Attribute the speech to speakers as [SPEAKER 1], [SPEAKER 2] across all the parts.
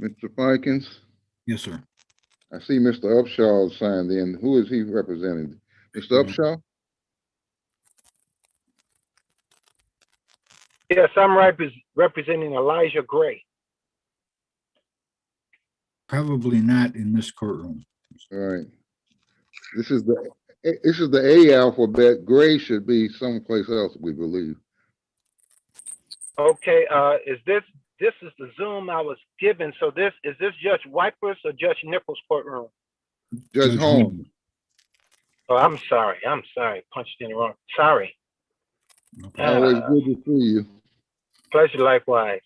[SPEAKER 1] Mr. Fikens,
[SPEAKER 2] Yes, sir.
[SPEAKER 1] I see Mr. Upshaw signed in. Who is he representing? Mr. Upshaw?
[SPEAKER 3] Yes, I'm representing Elijah Gray.
[SPEAKER 2] Probably not in this courtroom.
[SPEAKER 1] All right. This is the A alphabet. Gray should be someplace else, we believe.
[SPEAKER 3] Okay, is this is the Zoom I was given? So is this Judge Wipers or Judge Nichols' courtroom?
[SPEAKER 1] Judge Holmes.
[SPEAKER 3] Oh, I'm sorry. Punched in the wrong. Sorry.
[SPEAKER 1] Always good to see you.
[SPEAKER 3] Pleasure likewise.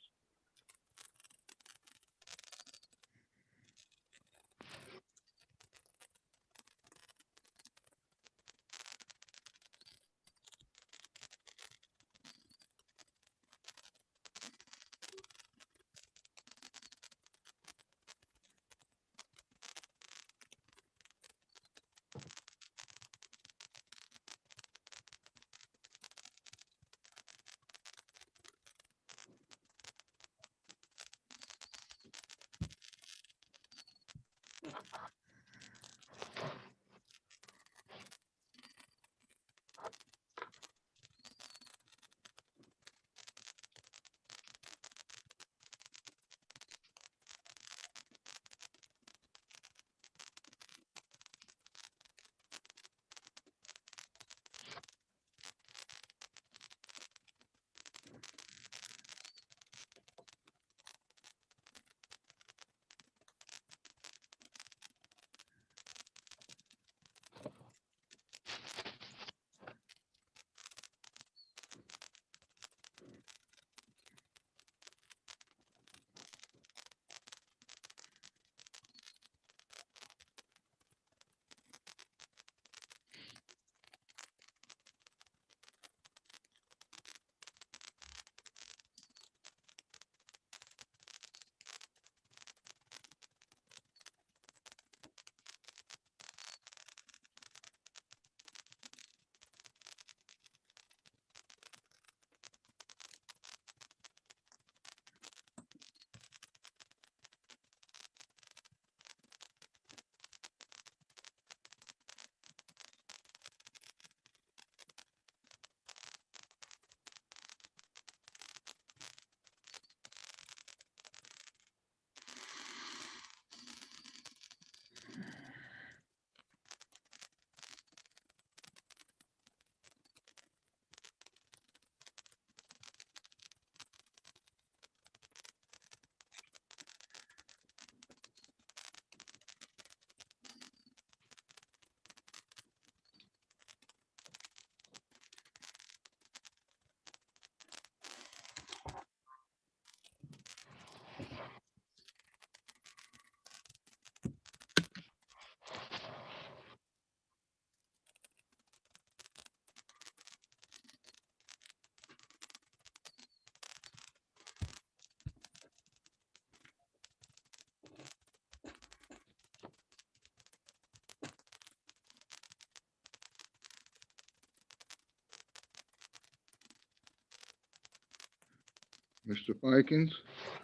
[SPEAKER 1] Mr. Fikens,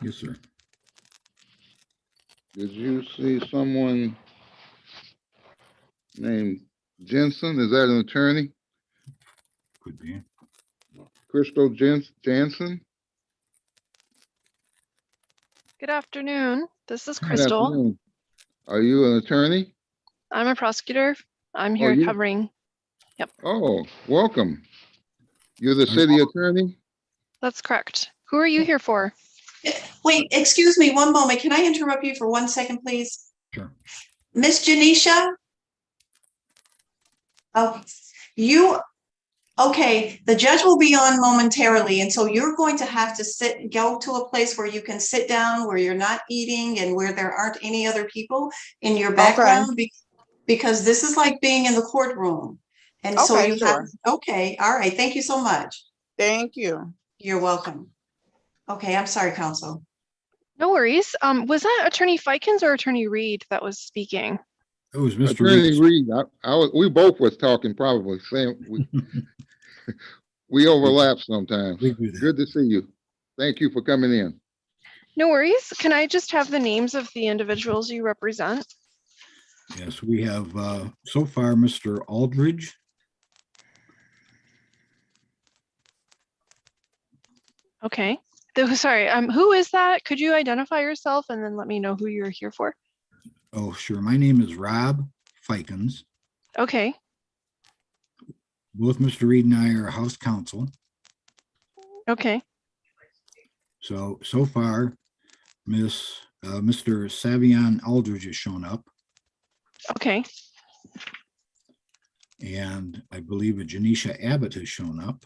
[SPEAKER 2] Yes, sir.
[SPEAKER 1] did you see someone named Jensen? Is that an attorney?
[SPEAKER 2] Could be.
[SPEAKER 1] Crystal Jansen?
[SPEAKER 4] Good afternoon. This is
[SPEAKER 1] Good
[SPEAKER 4] Crystal.
[SPEAKER 1] afternoon. Are you an attorney?
[SPEAKER 4] I'm a prosecutor. I'm here covering. Yep.
[SPEAKER 1] Oh, welcome. You're the city attorney?
[SPEAKER 4] That's correct. Who are you here for?
[SPEAKER 5] Wait, excuse me one moment. Can I interrupt you for 1 second, please?
[SPEAKER 2] Sure.
[SPEAKER 5] Miss Janisha? Oh, okay, the judge will be on momentarily, and so you're going to have to go to a place where you can sit down, where you're not eating and where there aren't any other people in your background, because this is like being in the courtroom. And so you have, okay, all right, thank you so much.
[SPEAKER 6] Thank you.
[SPEAKER 5] You're welcome. Okay, I'm sorry, counsel.
[SPEAKER 4] No worries. Was that Attorney Fikens or Attorney Reed that was speaking?
[SPEAKER 2] It was Mr.
[SPEAKER 1] Attorney Reed. We both was talking probably. We overlap sometimes. Good to see you. Thank you for coming in.
[SPEAKER 4] No worries. Can I just have the names of the individuals you represent?
[SPEAKER 2] Yes, we have so far Mr. Aldridge,
[SPEAKER 4] Okay. Sorry, who is that? Could you identify yourself and then let me know who you're here for?
[SPEAKER 2] oh, sure. My name is Rob Fikens.
[SPEAKER 4] Okay.
[SPEAKER 2] Both Mr. Reed and I are House Counsel.
[SPEAKER 4] Okay.
[SPEAKER 2] So far, Mr. Savion Aldridge has shown up,
[SPEAKER 4] Okay.
[SPEAKER 2] and I believe a Janisha Abbott has shown up.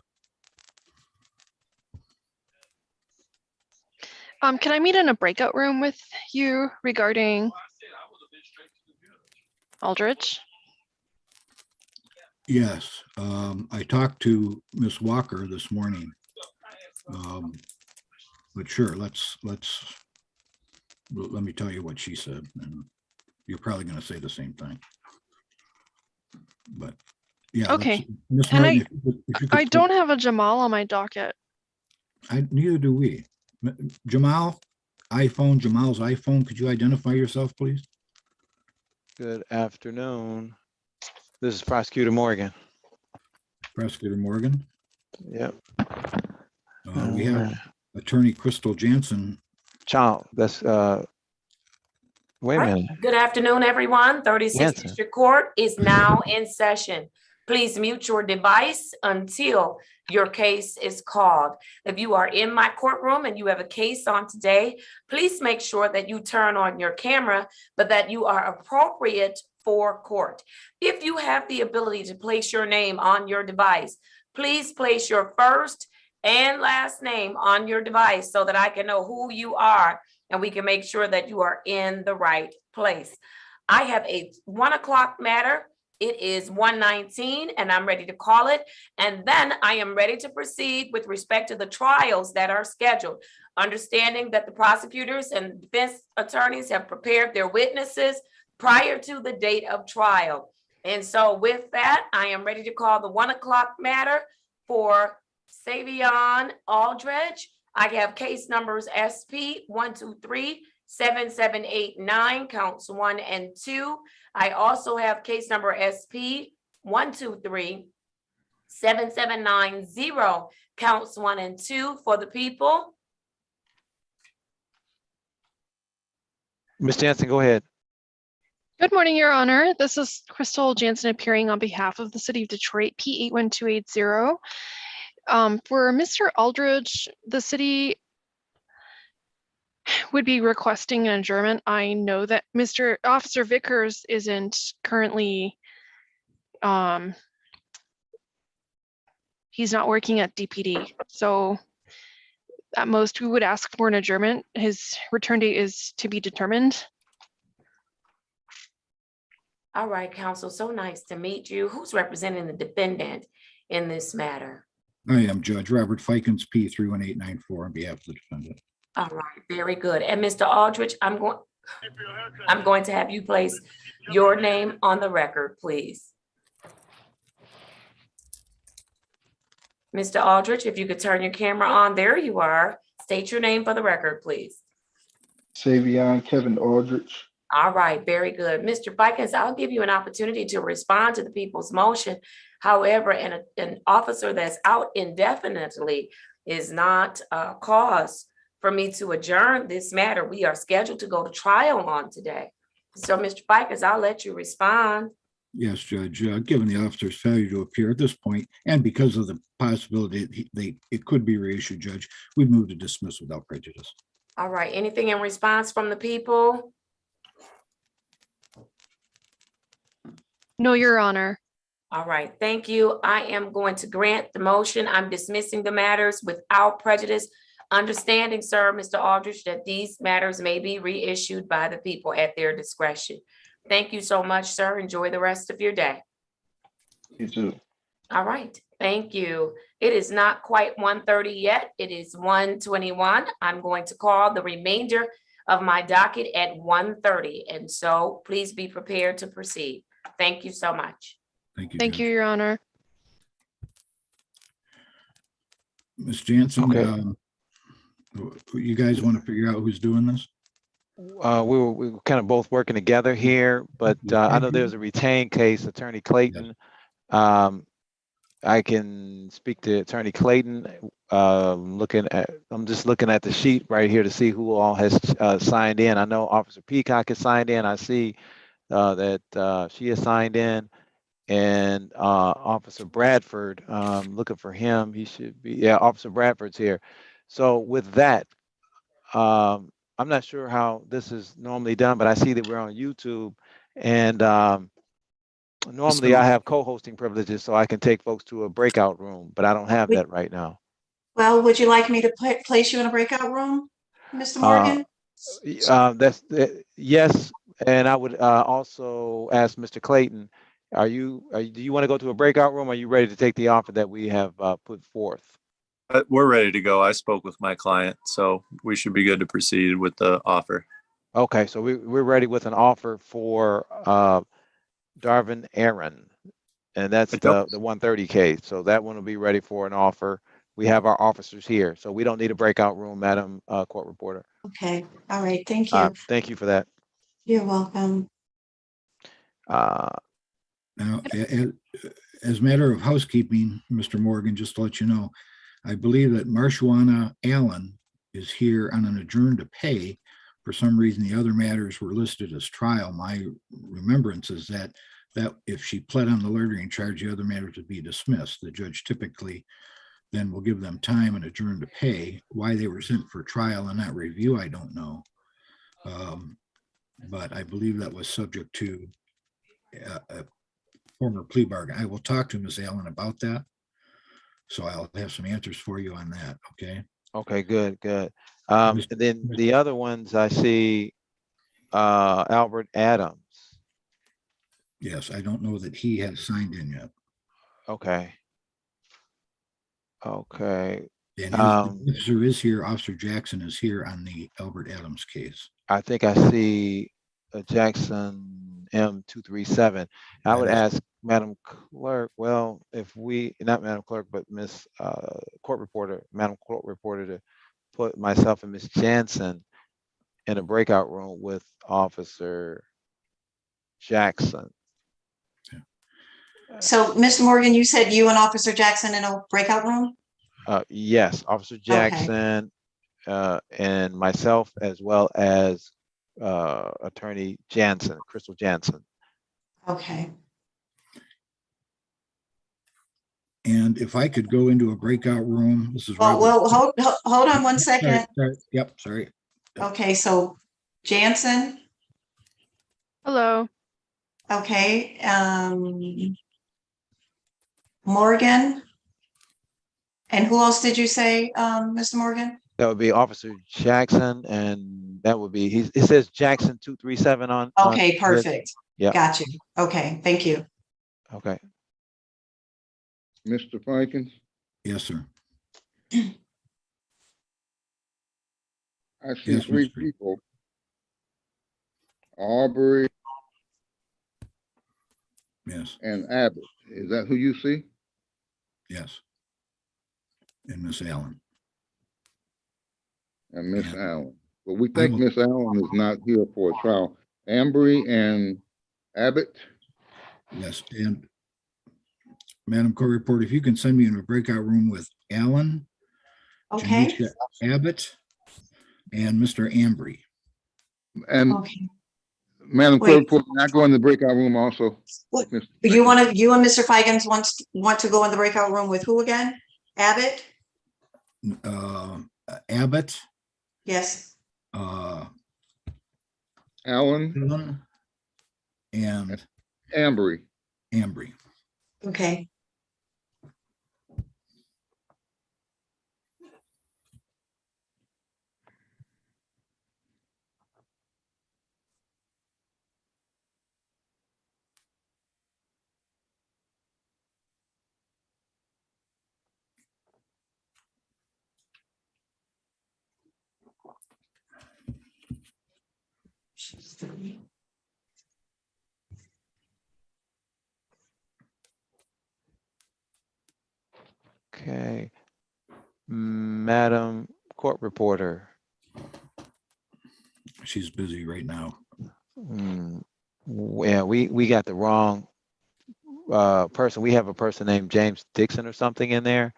[SPEAKER 4] Can I meet in a breakout room with you regarding Aldrich?
[SPEAKER 2] Yes, I talked to Miss Walker this morning. But sure, let me tell you what she said, and you're probably going to say the same thing. But yeah.
[SPEAKER 4] Okay.
[SPEAKER 2] Miss
[SPEAKER 4] And
[SPEAKER 2] Martin, if you could
[SPEAKER 4] I don't have a Jamal on my docket.
[SPEAKER 2] neither do we. Jamal's iPhone, could you identify yourself, please?
[SPEAKER 6] Good afternoon. This is Prosecutor Morgan.
[SPEAKER 2] Prosecutor Morgan.
[SPEAKER 6] Yep.
[SPEAKER 2] We have Attorney Crystal Jansen.
[SPEAKER 6] Child, that's wait a
[SPEAKER 7] Right.
[SPEAKER 6] minute.
[SPEAKER 7] Good afternoon, everyone. 36th
[SPEAKER 6] Jansen.
[SPEAKER 7] District Court is now in session. Please mute your device until your case is called. If you are in my courtroom and you have a case on today, please make sure that you turn on your camera, but that you are appropriate for court. If you have the ability to place your name on your device, please place your first and last name on your device so that I can know who you are and we can make sure that you are in the right place. I have a 1 o'clock matter. It is 1:19 and I'm ready to call it. And then I am ready to proceed with respect to the trials that are scheduled, understanding that the prosecutors and defense attorneys have prepared their witnesses prior to the date of trial. And so with that, I am ready to call the 1 o'clock matter for Savion Aldridge. I have case numbers SP 123-7789, counts 1 and 2. I also have case number SP 123-7790, counts 1 and 2 for the people.
[SPEAKER 6] Ms. Jansen, go ahead.
[SPEAKER 4] Good morning, Your Honor. This is Crystal Jansen appearing on behalf of the City of Detroit, P81280. For Mr. Aldridge, the city would be requesting an adjournment. I know that Mr. Officer Vickers isn't currently, he's not working at DPD. So at most we would ask for an adjournment. His return date is to be determined.
[SPEAKER 7] All right, counsel, so nice to meet you. Who's representing the defendant in this matter?
[SPEAKER 2] I am Judge Robert Fikens, P31894, on behalf of the defendant.
[SPEAKER 7] All right, very good. And Mr. Aldridge, I'm going to have you place your name on the record, please. Mr. Aldridge, if you could turn your camera on, there you are. State your name for the record, please.
[SPEAKER 8] Savion Kevin Aldridge.
[SPEAKER 7] All right, very good. Mr. Fikens, I'll give you an opportunity to respond to the people's motion. However, an officer that's out indefinitely is not a cause for me to adjourn this matter. We are scheduled to go to trial on today. So, Mr. Fikens, I'll let you respond.
[SPEAKER 2] Yes, Judge, given the officer's failure to appear at this point, and because of the possibility it could be reissued, Judge, we move to dismiss without prejudice.
[SPEAKER 7] All right, anything in response from the people?
[SPEAKER 4] No, Your Honor.
[SPEAKER 7] All right, thank you. I am going to grant the motion. I'm dismissing the matters without prejudice. Understanding, sir, Mr. Aldridge, that these matters may be reissued by the people at their discretion. Thank you so much, sir. Enjoy the rest of your day.
[SPEAKER 8] You too.
[SPEAKER 7] All right, thank you. It is not quite 1:30 yet. It is 1:21. I'm going to call the remainder of my docket at 1:30. And so please be prepared to proceed. Thank you so much.
[SPEAKER 2] Thank you.
[SPEAKER 4] Thank
[SPEAKER 2] Judge.
[SPEAKER 4] you, Your Honor.
[SPEAKER 2] Ms. Jansen,
[SPEAKER 6] Okay.
[SPEAKER 2] You guys want to figure out who's doing this?
[SPEAKER 6] We were kind of both working together here, but I know there's a retained case, Attorney Clayton. I can speak to Attorney Clayton. I'm just looking at the sheet right here to see who all has signed in. I know Officer Peacock has signed in. I see that she has signed in, and Officer Bradford, looking for him. He should be, yeah, Officer Bradford's here. So with that, I'm not sure how this is normally done, but I see that we're on YouTube, and normally I have co-hosting privileges, so I can take folks to a breakout room, but I don't have that right now.
[SPEAKER 5] Well, would you like me to place you in a breakout room, Mr. Morgan?
[SPEAKER 6] Yes, and I would also ask Mr. Clayton, do you want to go to a breakout room? Or are you ready to take the offer that we have put forth?
[SPEAKER 9] We're ready to go. I spoke with my client, so we should be good to proceed with the offer.
[SPEAKER 6] Okay, so we're ready with an offer for Darvin Aaron, and that's the 130 case. So that one will be ready for an offer. We have our officers here, so we don't need a breakout room, Madam Court Reporter.
[SPEAKER 5] Okay, all right, thank you.
[SPEAKER 6] Thank you for that.
[SPEAKER 5] You're welcome.
[SPEAKER 2] Now, as a matter of housekeeping, Mr. Morgan, just to let you know, I believe that Marshawana Allen is here on an adjourned to pay. For some reason, the other matters were listed as trial. My remembrance is that if she pled on the loitering charge, the other matters would be dismissed. The judge typically then will give them time and adjourn to pay. Why they were sent for trial and not review, I don't know. But I believe that was subject to a former plea bargain. I will talk to Ms. Allen about that. So I'll have some answers for you on that, okay?
[SPEAKER 6] Okay, good. And then the other ones I see, Albert Adams.
[SPEAKER 2] Yes, I don't know that he has signed in yet.
[SPEAKER 6] Okay.
[SPEAKER 2] And his officer is here. Officer Jackson is here on the Albert Adams case.
[SPEAKER 6] I think I see a Jackson M237. I would ask Madam Clerk, well, if we, not Madam Clerk, but Miss Court Reporter, Madam Court Reporter, to put myself and Miss Jansen in a breakout room with Officer Jackson.
[SPEAKER 5] So, Mr. Morgan, you said you and Officer Jackson in a breakout room?
[SPEAKER 6] Yes, Officer Jackson, and myself, as well as Attorney Jansen, Crystal Jansen.
[SPEAKER 5] Okay.
[SPEAKER 2] And if I could go into a breakout room, this is
[SPEAKER 5] well, hold on one second.
[SPEAKER 2] Sorry. Yep, sorry.
[SPEAKER 5] Okay, so Jansen.
[SPEAKER 4] Hello.
[SPEAKER 5] Okay. Morgan. And who else did you say, Mr. Morgan?
[SPEAKER 6] That would be Officer Jackson, and that would be, it says Jackson 237 on.
[SPEAKER 5] Okay, perfect.
[SPEAKER 6] Yeah.
[SPEAKER 5] Got you. Okay, thank you.
[SPEAKER 6] Okay.
[SPEAKER 1] Mr. Fikens?
[SPEAKER 2] Yes, sir.
[SPEAKER 1] I see three people. Aubrey.
[SPEAKER 2] Yes.
[SPEAKER 1] And Abbott. Is that who you see?
[SPEAKER 2] Yes. And Miss Allen.
[SPEAKER 1] And Miss Allen. But we think Miss Allen is not here for a trial. Ambry and Abbott?
[SPEAKER 2] Yes, and Madam Court Reporter, if you can send me in a breakout room with Allen,
[SPEAKER 5] Okay.
[SPEAKER 2] Janisha Abbott, and Mr. Ambry.
[SPEAKER 1] And Madam Court Reporter, not go in the breakout room also.
[SPEAKER 5] You and Mr. Fikens want to go in the breakout room with who again? Abbott?
[SPEAKER 2] Abbott.
[SPEAKER 5] Yes.
[SPEAKER 1] Allen
[SPEAKER 2] and
[SPEAKER 1] Ambry.
[SPEAKER 5] Okay.
[SPEAKER 6] Okay. Madam court reporter.
[SPEAKER 2] She's busy right now.
[SPEAKER 6] Yeah, we got the wrong person. We have a person named James Dixon or something in there,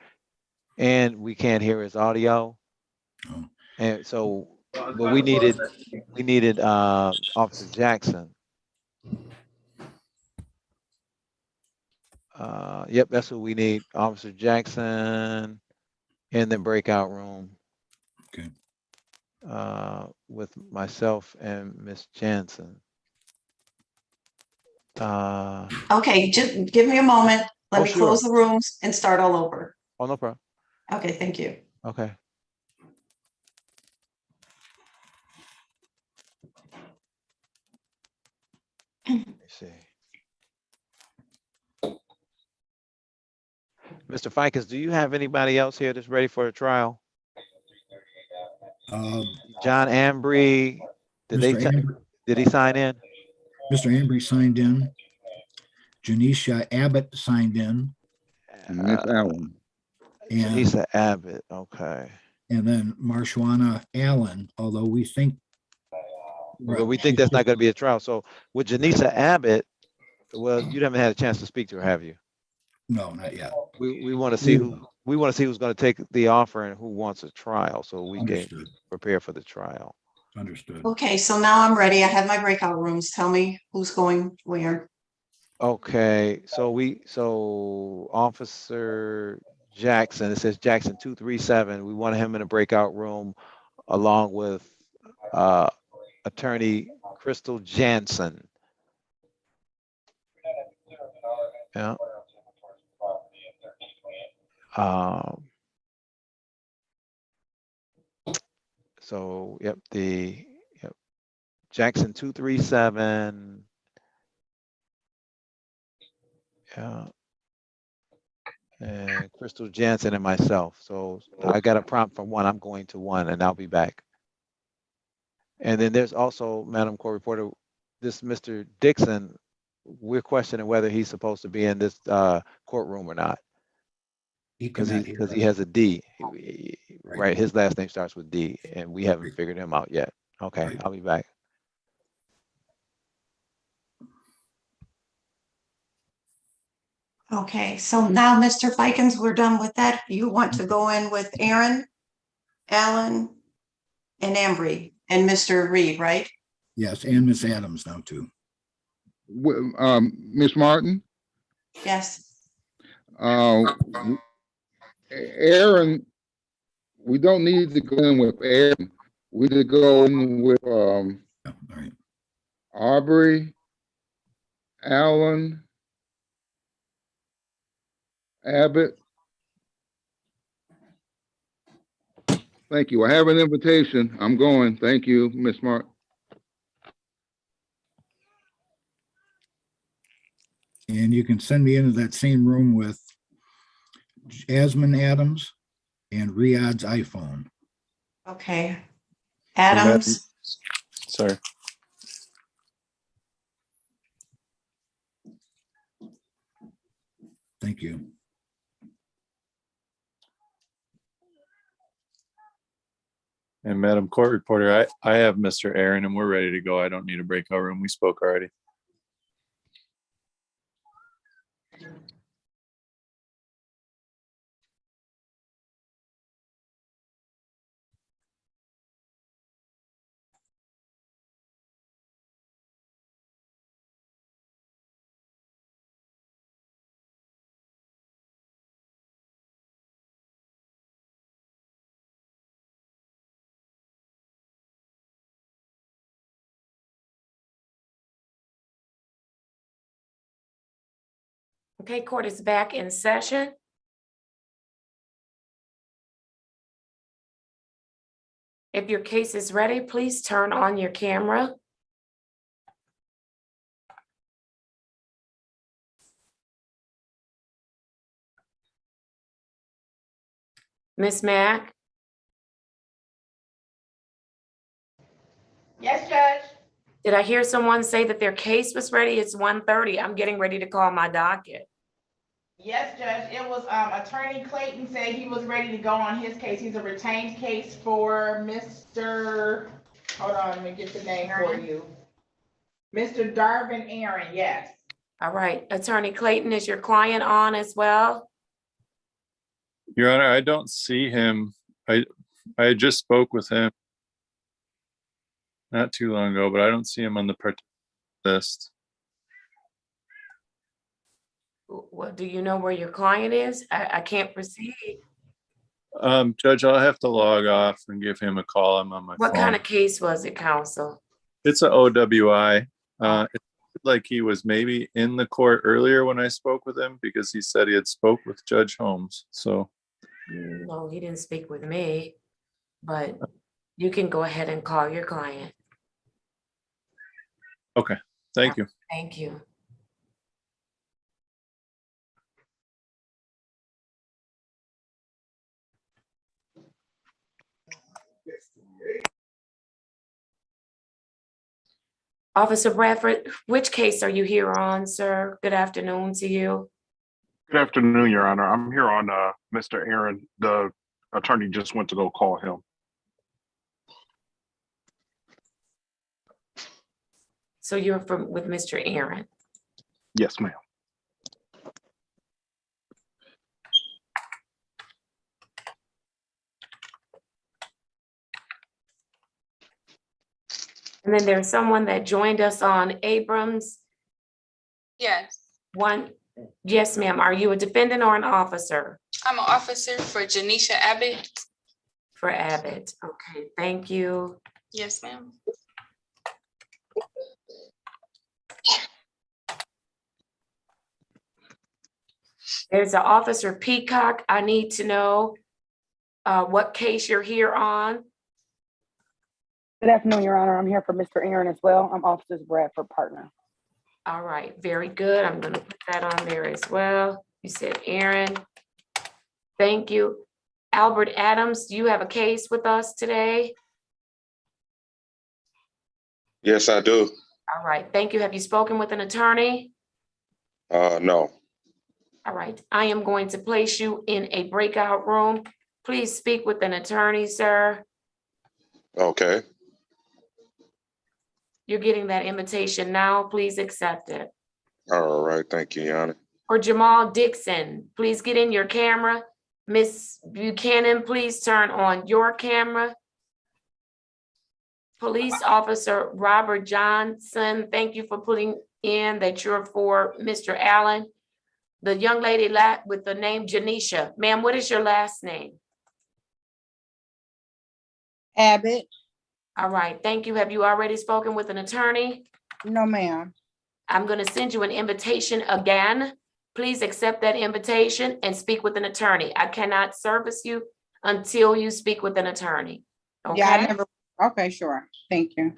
[SPEAKER 6] and we can't hear his audio.
[SPEAKER 2] Oh.
[SPEAKER 6] And so, but we needed Officer Jackson. Yep, that's what we need. Officer Jackson in the breakout room.
[SPEAKER 2] Okay.
[SPEAKER 6] With myself and Miss Jansen.
[SPEAKER 5] Okay, just give me a moment. Let me
[SPEAKER 6] sure.
[SPEAKER 5] close the rooms and start all over.
[SPEAKER 6] Oh, no problem.
[SPEAKER 5] Okay, thank you.
[SPEAKER 6] Okay. Let me see. Mr. Fikes, do you have anybody else here that's ready for a trial? John Ambry, did he sign in?
[SPEAKER 2] Mr. Ambry signed in. Janisha Abbott signed in.
[SPEAKER 1] Miss Allen.
[SPEAKER 2] And
[SPEAKER 6] Janisa Abbott, okay.
[SPEAKER 2] and then Marshwana Allen, although we think.
[SPEAKER 6] But we think that's not going to be a trial. So with Janisa Abbott, well, you haven't had a chance to speak to her, have you?
[SPEAKER 2] No, not yet.
[SPEAKER 6] We want to see who's going to take the offer and who wants a trial, so we can prepare for the trial.
[SPEAKER 2] Understood.
[SPEAKER 5] Okay, so now I'm ready. I have my breakout rooms. Tell me who's going where.
[SPEAKER 6] Okay, so Officer Jackson, it says Jackson 237. We want him in a breakout room along with Attorney Crystal Jansen. Yeah. So yep, Jackson 237. Yeah. And Crystal Jansen and myself. So I got a prompt from one. I'm going to one, and I'll be back. And then there's also, Madam Court Reporter, this Mr. Dixon. We're questioning whether he's supposed to be in this courtroom or not. Because he has a D, right? His last name starts with D, and we haven't figured him out yet. Okay, right. I'll be back.
[SPEAKER 5] Okay, so now, Mr. Fikens, we're done with that. You want to go in with Aaron, Allen, and Ambry, and Mr. Reed, right?
[SPEAKER 2] Yes, and Miss Adams now too.
[SPEAKER 1] Miss Martin?
[SPEAKER 5] Yes.
[SPEAKER 1] Aaron, we don't need to go in with Aaron. We could go in with
[SPEAKER 2] right.
[SPEAKER 1] Aubrey, Allen, Abbott. Thank you. I have an invitation. I'm going. Thank you, Miss Martin.
[SPEAKER 2] And you can send me into that same room with Jasmine Adams and Riyadh's iPhone.
[SPEAKER 5] Okay. Adams.
[SPEAKER 9] Sorry.
[SPEAKER 2] Thank you.
[SPEAKER 9] And Madam Court Reporter, I have Mr. Aaron and we're ready to go. I don't need a breakout room. We spoke already.
[SPEAKER 7] Okay, court is back in session. If your case is ready, please turn on your camera. Ms. Mack?
[SPEAKER 10] Yes, Judge.
[SPEAKER 7] Did I hear someone say that their case was ready? It's 1:30. I'm getting ready to call my docket.
[SPEAKER 10] Yes, Judge, it was, Attorney Clayton said he was ready to go on his case. He's a retained case for Mr., hold on, let me get the name for you. Mr. Darvin Aaron, yes.
[SPEAKER 7] All right, Attorney Clayton, is your client on as well?
[SPEAKER 9] Your Honor, I don't see him. I just spoke with him not too long ago, but I don't see him on the participant list.
[SPEAKER 7] Well, do you know where your client is? I can't proceed.
[SPEAKER 9] Judge, I'll have to log off and give him a call. I'm on my
[SPEAKER 7] What
[SPEAKER 9] phone.
[SPEAKER 7] kind of case was it, counsel?
[SPEAKER 9] It's a OWI. It's like he was maybe in the court earlier when I spoke with him because he said he had spoke with Judge Holmes. So
[SPEAKER 7] No, he didn't speak with me, but you can go ahead and call your client.
[SPEAKER 9] okay, thank you.
[SPEAKER 7] Thank you. Officer Bradford, which case are you here on, sir? Good afternoon to you.
[SPEAKER 11] Good afternoon, Your Honor. I'm here on Mr. Aaron. The attorney just went to go call him.
[SPEAKER 7] So you're with Mr. Aaron.
[SPEAKER 11] Yes, ma'am.
[SPEAKER 7] And then there's someone that joined us on Abrams.
[SPEAKER 12] Yes,
[SPEAKER 7] Yes, ma'am. Are you a defendant or an officer?
[SPEAKER 12] I'm an officer for Janisha Abbott.
[SPEAKER 7] For Abbott. Okay, thank you.
[SPEAKER 12] Yes, ma'am.
[SPEAKER 7] There's an Officer Peacock. I need to know what case you're here on.
[SPEAKER 13] Good afternoon, Your Honor. I'm here for Mr. Aaron as well. I'm Officer Bradford partner.
[SPEAKER 7] All right, very good. I'm gonna put that on there as well. You said Aaron. Thank you. Albert Adams, do you have a case with us today?
[SPEAKER 14] Yes, I do.
[SPEAKER 7] All right, thank you. Have you spoken with an attorney?
[SPEAKER 14] No.
[SPEAKER 7] All right, I am going to place you in a breakout room. Please speak with an attorney, sir.
[SPEAKER 14] Okay.
[SPEAKER 7] You're getting that invitation now. Please accept it.
[SPEAKER 14] All right. Thank you, Your Honor.
[SPEAKER 7] Or Jamal Dixon, please get in your camera. Miss Buchanan, please turn on your camera. Police Officer Robert Johnson, thank you for putting in that you're for Mr. Allen. The young lady with the name Janisha. Ma'am, what is your last name?
[SPEAKER 15] Abbott.
[SPEAKER 7] All right, thank you. Have you already spoken with an attorney?
[SPEAKER 15] No, ma'am.
[SPEAKER 7] I'm going to send you an invitation again. Please accept that invitation and speak with an attorney. I cannot service you until you speak with an attorney. Okay?
[SPEAKER 15] Yeah, I never. Okay, sure. Thank you.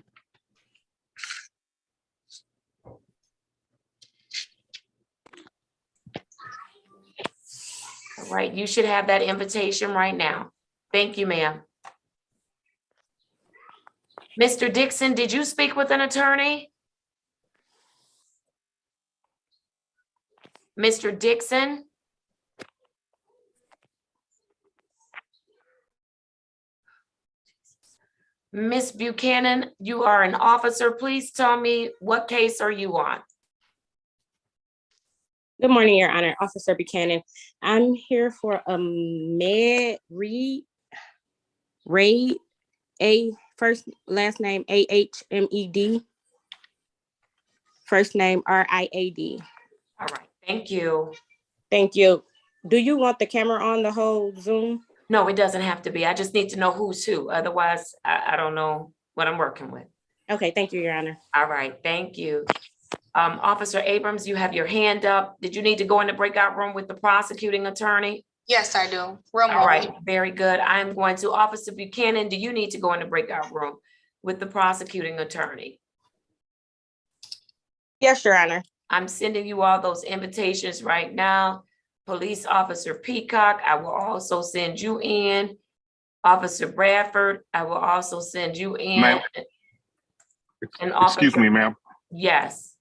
[SPEAKER 7] All right, you should have that invitation right now. Thank you, ma'am. Mr. Dixon, did you speak with an attorney? Mr. Dixon? Miss Buchanan, you are an officer. Please tell me, what case are you on?
[SPEAKER 16] Good morning, Your Honor. Officer Buchanan. I'm here for a raid, first last name AHMED, first name RIAD.
[SPEAKER 7] All right, thank you.
[SPEAKER 16] Thank you. Do you want the camera on the whole Zoom?
[SPEAKER 7] No, it doesn't have to be. I just need to know who's who. Otherwise, I don't know what I'm working with.
[SPEAKER 16] Okay, thank you, Your Honor.
[SPEAKER 7] All right, thank you. Officer Abrams, you have your hand up. Did you need to go in the breakout room with the prosecuting attorney?
[SPEAKER 12] Yes, I do. Real
[SPEAKER 7] All right, very good. I'm going to Officer Buchanan. Do you need to go in the breakout room with the prosecuting attorney?
[SPEAKER 16] Yes, Your Honor.
[SPEAKER 7] I'm sending you all those invitations right now. Police Officer Peacock, I will also send you in. Officer Bradford, I will also send you in.
[SPEAKER 11] Ma'am.
[SPEAKER 7] And
[SPEAKER 11] Excuse
[SPEAKER 7] Officer-
[SPEAKER 11] me, ma'am.
[SPEAKER 7] Yes.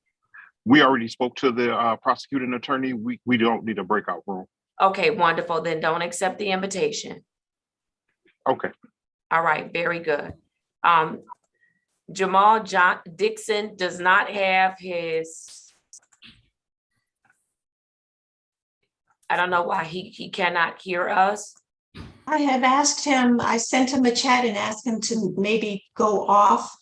[SPEAKER 11] We already spoke to the prosecuting attorney. We don't need a breakout room.
[SPEAKER 7] Okay, wonderful. Then don't accept the invitation.
[SPEAKER 11] Okay.
[SPEAKER 7] All right, very good. Jamal Dixon does not have his, I don't know why he cannot hear us.
[SPEAKER 5] I have asked him, I sent him a chat and asked him to maybe go off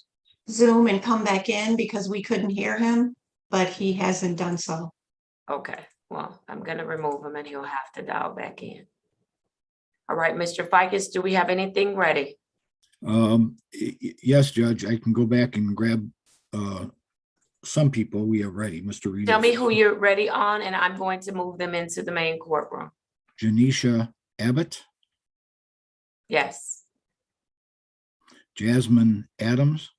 [SPEAKER 5] Zoom and come back in because we couldn't hear him, but he hasn't done so.
[SPEAKER 7] Okay, well, I'm gonna remove him and he'll have to dial back in. All right, Mr. Ficus, do we have anything ready?
[SPEAKER 2] Yes, Judge, I can go back and grab some people we have ready. Mr. Reed.
[SPEAKER 7] Tell me who you're ready on and I'm going to move them into the main courtroom.
[SPEAKER 2] Janisha Abbott,
[SPEAKER 7] Yes,
[SPEAKER 2] Jasmine Adams,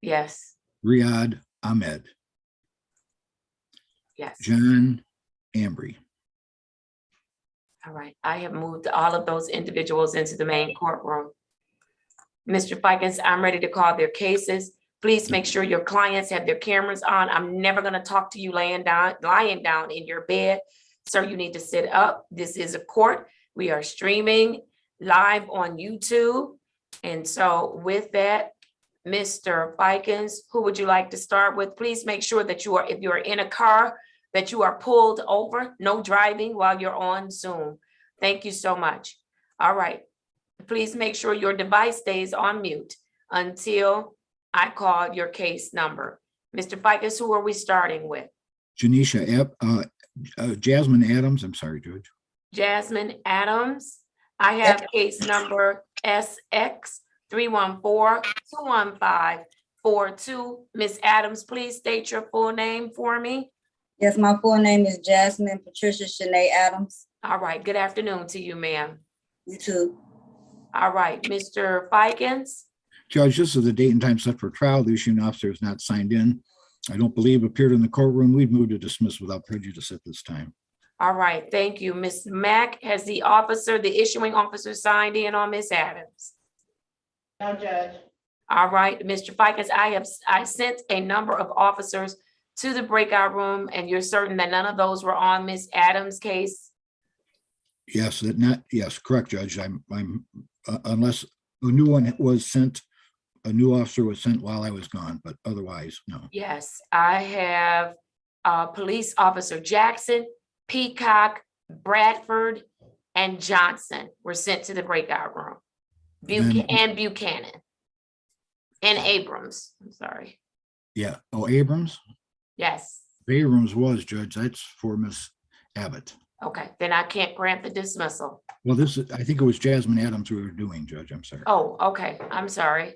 [SPEAKER 7] yes,
[SPEAKER 2] Riyadh Ahmed,
[SPEAKER 7] yes.
[SPEAKER 2] John Ambry.
[SPEAKER 7] All right, I have moved all of those individuals into the main courtroom. Mr. Ficus, I'm ready to call their cases. Please make sure your clients have their cameras on. I'm never gonna talk to you lying down in your bed. Sir, you need to sit up. This is a court. We are streaming live on YouTube. And so with that, Mr. Ficus, who would you like to start with? Please make sure that if you are in a car, that you are pulled over, no driving while you're on Zoom. Thank you so much. All right. Please make sure your device stays on mute until I call your case number. Mr. Ficus, who are we starting with?
[SPEAKER 2] Jasmine Adams. I'm sorry, Judge.
[SPEAKER 7] Jasmine Adams. I have case number SX 314-215-42. Ms. Adams, please state your full name for me.
[SPEAKER 17] Yes, my full name is Jasmine Patricia Shanae Adams.
[SPEAKER 7] All right, good afternoon to you, ma'am.
[SPEAKER 17] You too.
[SPEAKER 7] All right, Mr. Ficus.
[SPEAKER 2] Judge, this is the date and time set for trial. The issuing officer is not signed in. I don't believe appeared in the courtroom. We've moved to dismiss without prejudice at this time.
[SPEAKER 7] All right, thank you. Ms. Mack, has the issuing officer signed in on Ms. Adams?
[SPEAKER 10] No, Judge.
[SPEAKER 7] All right, Mr. Ficus, I sent a number of officers to the breakout room, and you're certain that none of those were on Ms. Adams' case?
[SPEAKER 2] Yes, yes, correct, Judge. I'm unless a new one was sent, a new officer was sent while I was gone, but otherwise, no.
[SPEAKER 7] Yes, I have Police Officer Jackson, Peacock, Bradford, and Johnson were sent to the breakout room. Buchanan and Abrams, I'm sorry.
[SPEAKER 2] Yeah, oh, Abrams?
[SPEAKER 7] Yes.
[SPEAKER 2] Abrams was, Judge. That's for Miss Abbott.
[SPEAKER 7] Okay, then I can't grant the dismissal.
[SPEAKER 2] Well, I think it was Jasmine Adams we were doing, Judge. I'm sorry.
[SPEAKER 7] Oh, okay, I'm sorry.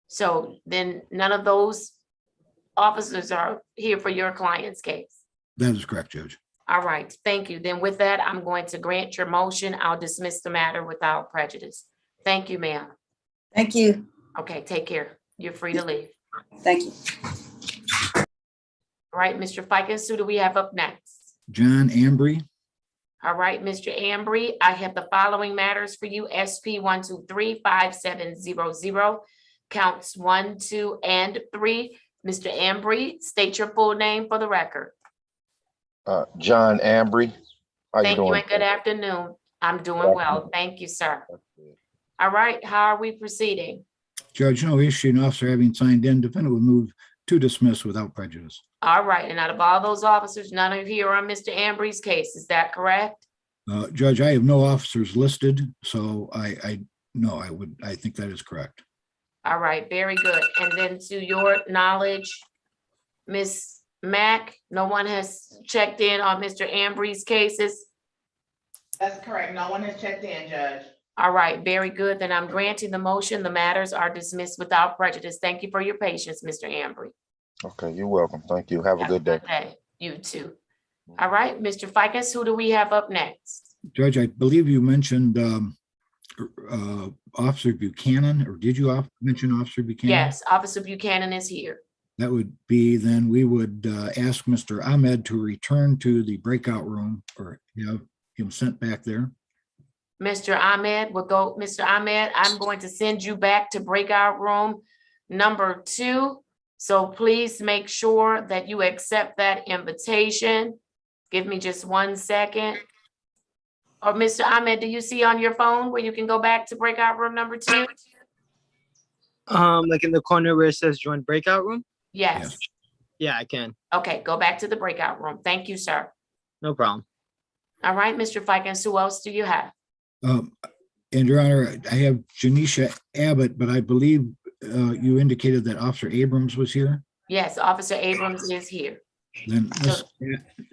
[SPEAKER 7] So then none of those officers are here for your client's case?
[SPEAKER 2] That is correct, Judge.
[SPEAKER 7] All right, thank you. Then with that, I'm going to grant your motion. I'll dismiss the matter without prejudice. Thank you, ma'am.
[SPEAKER 17] Thank you.
[SPEAKER 7] Okay, take care. You're free to leave.
[SPEAKER 17] Thank you.
[SPEAKER 7] All right, Mr. Ficus, who do we have up next?
[SPEAKER 2] John Ambry.
[SPEAKER 7] All right, Mr. Ambry, I have the following matters for you. SP 1235700, counts 1, 2, and 3. Mr. Ambry, state your full name for the record.
[SPEAKER 18] John Ambry. How
[SPEAKER 7] Thank
[SPEAKER 18] you
[SPEAKER 7] you
[SPEAKER 18] doing?
[SPEAKER 7] and good afternoon. I'm doing well. Thank you, sir. All right, how are we proceeding?
[SPEAKER 2] Judge, no issuing officer having signed in, defendant would move to dismiss without prejudice.
[SPEAKER 7] All right, and out of all those officers, none are here on Mr. Ambry's case. Is that correct?
[SPEAKER 2] Judge, I have no officers listed, so I think that is correct.
[SPEAKER 7] All right, very good. And then to your knowledge, Ms. Mack, no one has checked in on Mr. Ambry's cases?
[SPEAKER 10] That's correct. No one has checked in, Judge.
[SPEAKER 7] All right, very good. Then I'm granting the motion. The matters are dismissed without prejudice. Thank you for your patience, Mr. Ambry.
[SPEAKER 18] Okay, you're welcome. Thank you. Have a good day.
[SPEAKER 7] You too. All right, Mr. Ficus, who do we have up next?
[SPEAKER 2] Judge, I believe you mentioned Officer Buchanan, or did you mention Officer Buchanan?
[SPEAKER 7] Yes, Officer Buchanan is here.
[SPEAKER 2] That would be, then we would ask Mr. Ahmed to return to the breakout room or have him sent back there.
[SPEAKER 7] Mr. Ahmed will go. Mr. Ahmed, I'm going to send you back to breakout room number 2. So please make sure that you accept that invitation. Give me just 1 second. Or Mr. Ahmed, do you see on your phone where you can go back to breakout room number 2?
[SPEAKER 19] Like in the corner where it says join breakout room?
[SPEAKER 7] Yes.
[SPEAKER 19] Yeah, I can.
[SPEAKER 7] Okay, go back to the breakout room. Thank you, sir.
[SPEAKER 19] No problem.
[SPEAKER 7] All right, Mr. Fikens, who else do you have?
[SPEAKER 2] And Your Honor, I have Janisha Abbott, but I believe you indicated that Officer Abrams was here.
[SPEAKER 7] Yes, Officer Abrams is here.
[SPEAKER 2] Then Ms.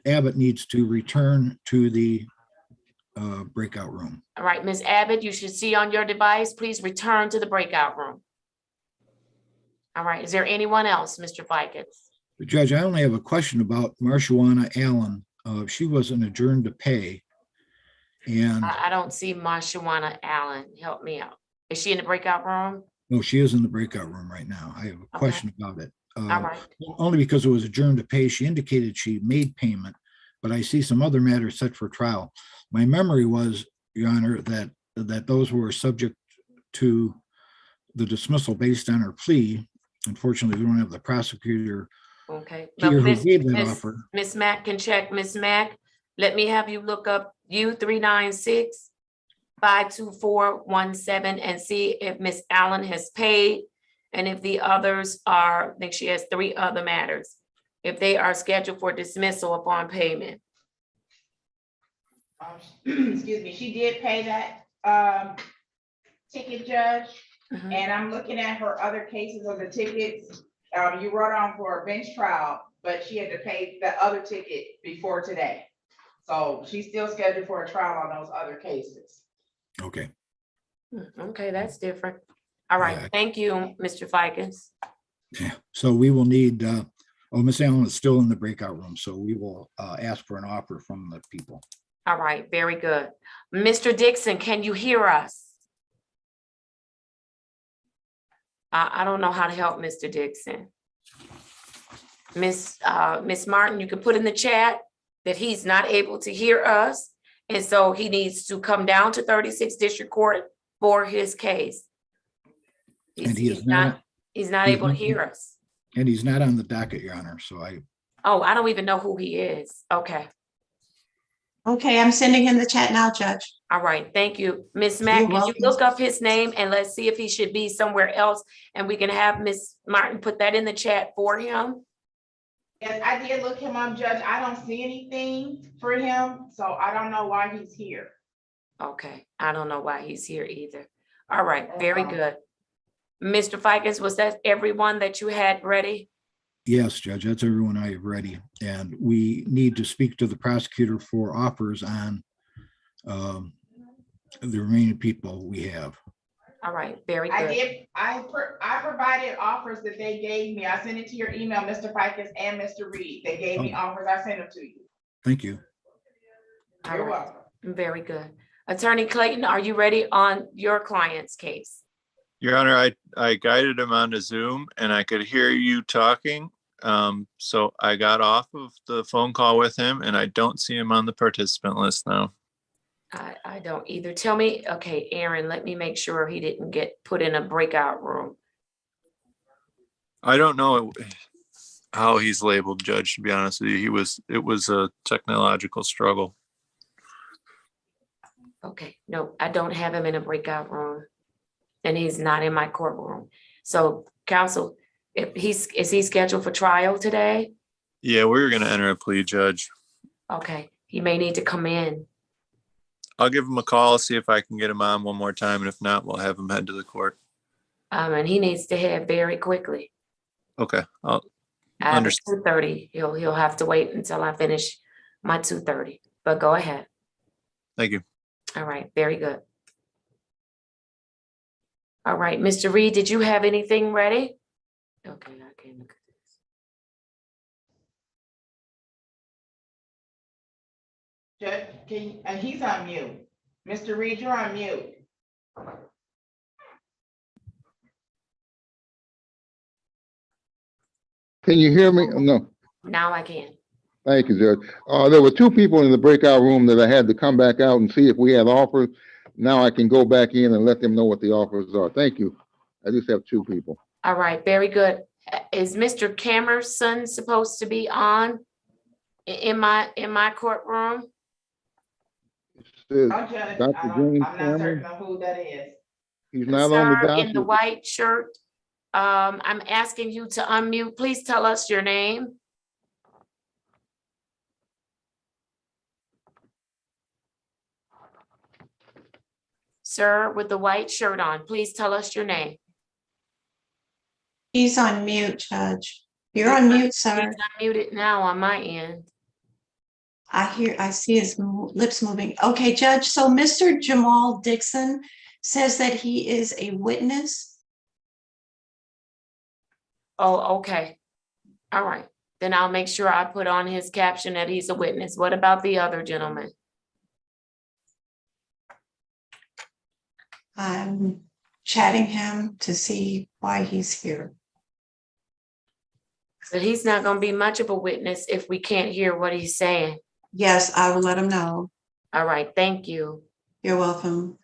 [SPEAKER 2] Abbott needs to return to the breakout room.
[SPEAKER 7] All right, Ms. Abbott, you should see on your device, please return to the breakout room. All right, is there anyone else, Mr. Fikens?
[SPEAKER 2] Judge, I only have a question about Marshawana Allen. She wasn't adjourned to pay. And
[SPEAKER 7] I don't see Marshawana Allen. Help me out. Is she in the breakout room?
[SPEAKER 2] no, she is in the breakout room right now. I have a question about it.
[SPEAKER 7] All right.
[SPEAKER 2] Only because it was adjourned to pay. She indicated she made payment, but I see some other matters set for trial. My memory was, Your Honor, that those were subject to the dismissal based on her plea. Unfortunately, we don't have the prosecutor
[SPEAKER 7] Okay.
[SPEAKER 2] here who gave that offer.
[SPEAKER 7] Ms. Mack can check. Ms. Mack, let me have you look up U396-52417 and see if Ms. Allen has paid and if the others are, I think she has 3 other matters, if they are scheduled for dismissal upon payment.
[SPEAKER 10] Excuse me, she did pay that ticket, Judge. And I'm looking at her other cases of the tickets. You wrote on for a bench trial, but she had to pay the other ticket before today. So she's still scheduled for a trial on those other cases.
[SPEAKER 2] Okay.
[SPEAKER 7] Okay, that's different. All right, thank you, Mr. Fikens.
[SPEAKER 2] Yeah. So we will need, Ms. Allen is still in the breakout room, so we will ask for an offer from the people.
[SPEAKER 7] All right, very good. Mr. Dixon, can you hear us? I don't know how to help Mr. Dixon. Miss Martin, you can put in the chat that he's not able to hear us. And so he needs to come down to 36th District Court for his case.
[SPEAKER 2] And he's not
[SPEAKER 7] able to hear us.
[SPEAKER 2] And he's not on the docket, Your Honor, so I
[SPEAKER 7] don't even know who he is. Okay.
[SPEAKER 5] Okay, I'm sending him the chat now, Judge.
[SPEAKER 7] All right, thank you. Ms. Mack, can you look up his name and let's see if he should be somewhere else and we can have Ms. Martin put that in the chat for him?
[SPEAKER 10] Yes, I did look him up, Judge. I don't see anything for him, so I don't know why he's here.
[SPEAKER 7] Okay, I don't know why he's here either. All right, very good. Mr. Fikens, was that everyone that you had ready?
[SPEAKER 2] Yes, Judge, that's everyone I have ready. And we need to speak to the prosecutor for offers on the remaining people we have.
[SPEAKER 7] All right, very good.
[SPEAKER 10] I provided offers that they gave me. I sent it to your email, Mr. Fikens and Mr. Reed. They gave me offers. I sent them to you.
[SPEAKER 2] Thank you.
[SPEAKER 10] You're welcome.
[SPEAKER 7] Very good. Attorney Clayton, are you ready on your client's case?
[SPEAKER 9] Your Honor, I guided him onto Zoom and I could hear you talking. So I got off of the phone call with him and I don't see him on the participant list now.
[SPEAKER 7] I don't either. Tell me, okay, Aaron, let me make sure he didn't get put in a breakout room.
[SPEAKER 9] I don't know how he's labeled, Judge, to be honest with you. It was a technological struggle.
[SPEAKER 7] Okay, no, I don't have him in a breakout room. And he's not in my courtroom. So counsel, is he scheduled for trial today?
[SPEAKER 9] Yeah, we're going to enter a plea, Judge.
[SPEAKER 7] Okay, he may need to come in.
[SPEAKER 9] I'll give him a call, see if I can get him on one more time. And if not, we'll have him head to the court.
[SPEAKER 7] And he needs to head very quickly.
[SPEAKER 9] Okay, I'll
[SPEAKER 7] At
[SPEAKER 9] understand.
[SPEAKER 7] 2:30, he'll have to wait until I finish my 2:30, but go ahead.
[SPEAKER 9] Thank you.
[SPEAKER 7] All right, very good. All right, Mr. Reed, did you have anything ready? Okay, I can look at this.
[SPEAKER 10] Judge, he's on mute. Mr. Reed, you're on mute.
[SPEAKER 1] Can you hear me? No.
[SPEAKER 7] Now I can.
[SPEAKER 1] Thank you, Judge. There were 2 people in the breakout room that I had to come back out and see if we had offers. Now I can go back in and let them know what the offers are. Thank you. I just have 2 people.
[SPEAKER 7] All right, very good. Is Mr. Camerson supposed to be on in my courtroom?
[SPEAKER 1] Says
[SPEAKER 10] No, Judge,
[SPEAKER 1] Dr. James
[SPEAKER 10] I'm not certain
[SPEAKER 1] Cameron,
[SPEAKER 10] of who that is.
[SPEAKER 1] he's not on the
[SPEAKER 7] Sir, in the
[SPEAKER 1] docket.
[SPEAKER 7] white shirt, I'm asking you to unmute. Please tell us your name. Sir, with the white shirt on, please tell us your name.
[SPEAKER 5] He's on mute, Judge. You're on mute, sir.
[SPEAKER 7] He's unmuted now on my end.
[SPEAKER 5] I see his lips moving. Okay, Judge, so Mr. Jamal Dixon says that he is a witness.
[SPEAKER 7] Oh, okay. All right. Then I'll make sure I put on his caption that he's a witness. What about the other gentleman?
[SPEAKER 5] I'm chatting him to see why he's here.
[SPEAKER 7] So he's not going to be much of a witness if we can't hear what he's saying.
[SPEAKER 5] Yes, I will let him know.
[SPEAKER 7] All right. Thank you.
[SPEAKER 5] You're welcome.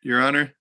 [SPEAKER 9] Your Honor.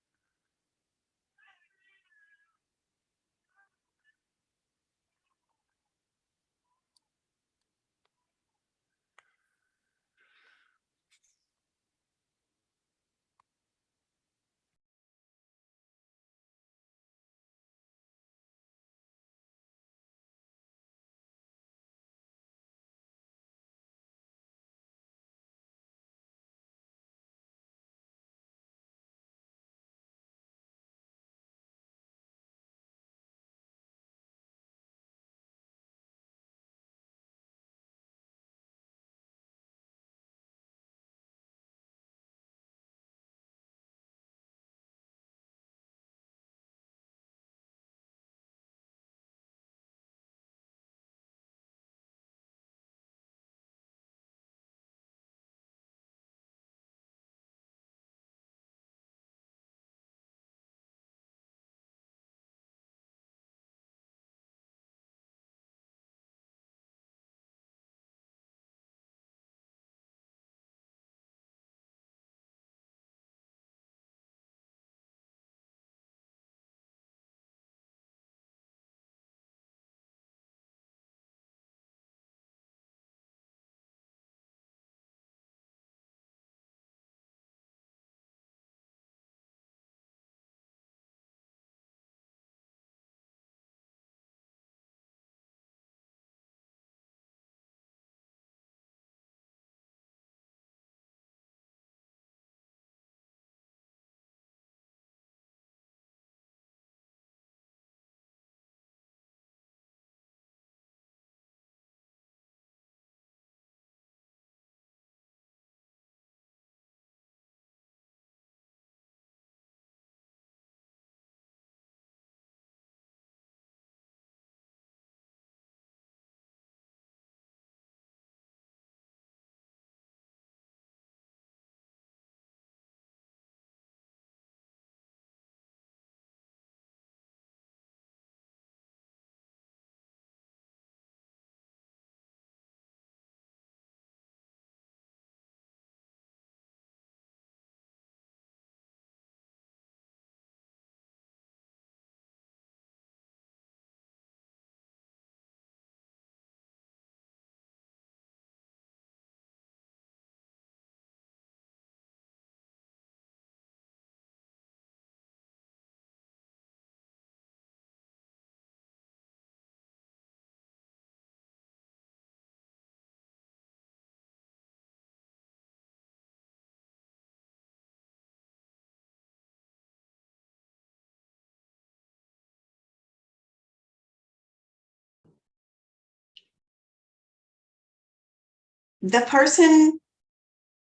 [SPEAKER 5] The person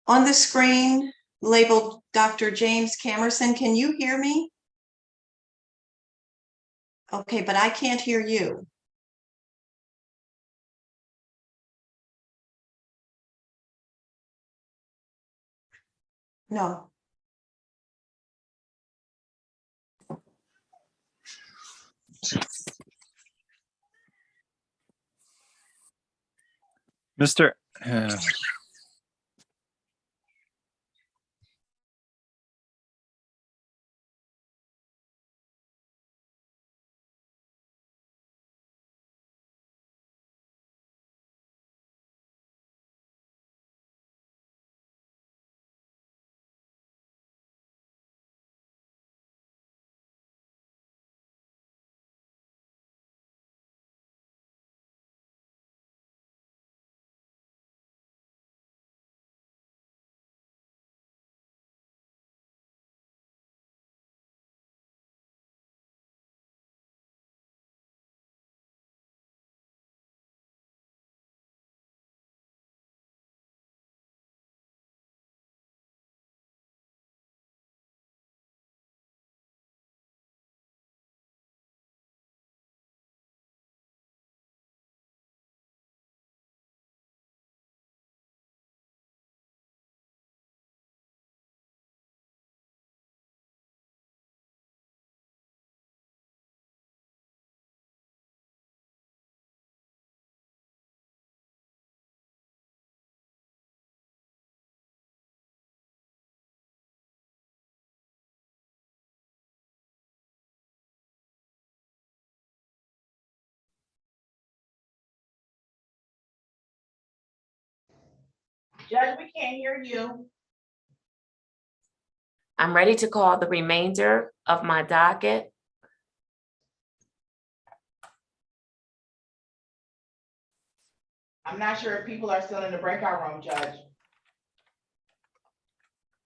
[SPEAKER 5] on the screen labeled Dr. James Camerson, can you hear me? Okay, but I can't hear you. No.
[SPEAKER 9] Mr.
[SPEAKER 10] Judge, we can't hear you.
[SPEAKER 7] I'm ready to call the remainder of my docket.
[SPEAKER 10] I'm not sure if people are still in the breakout room, Judge.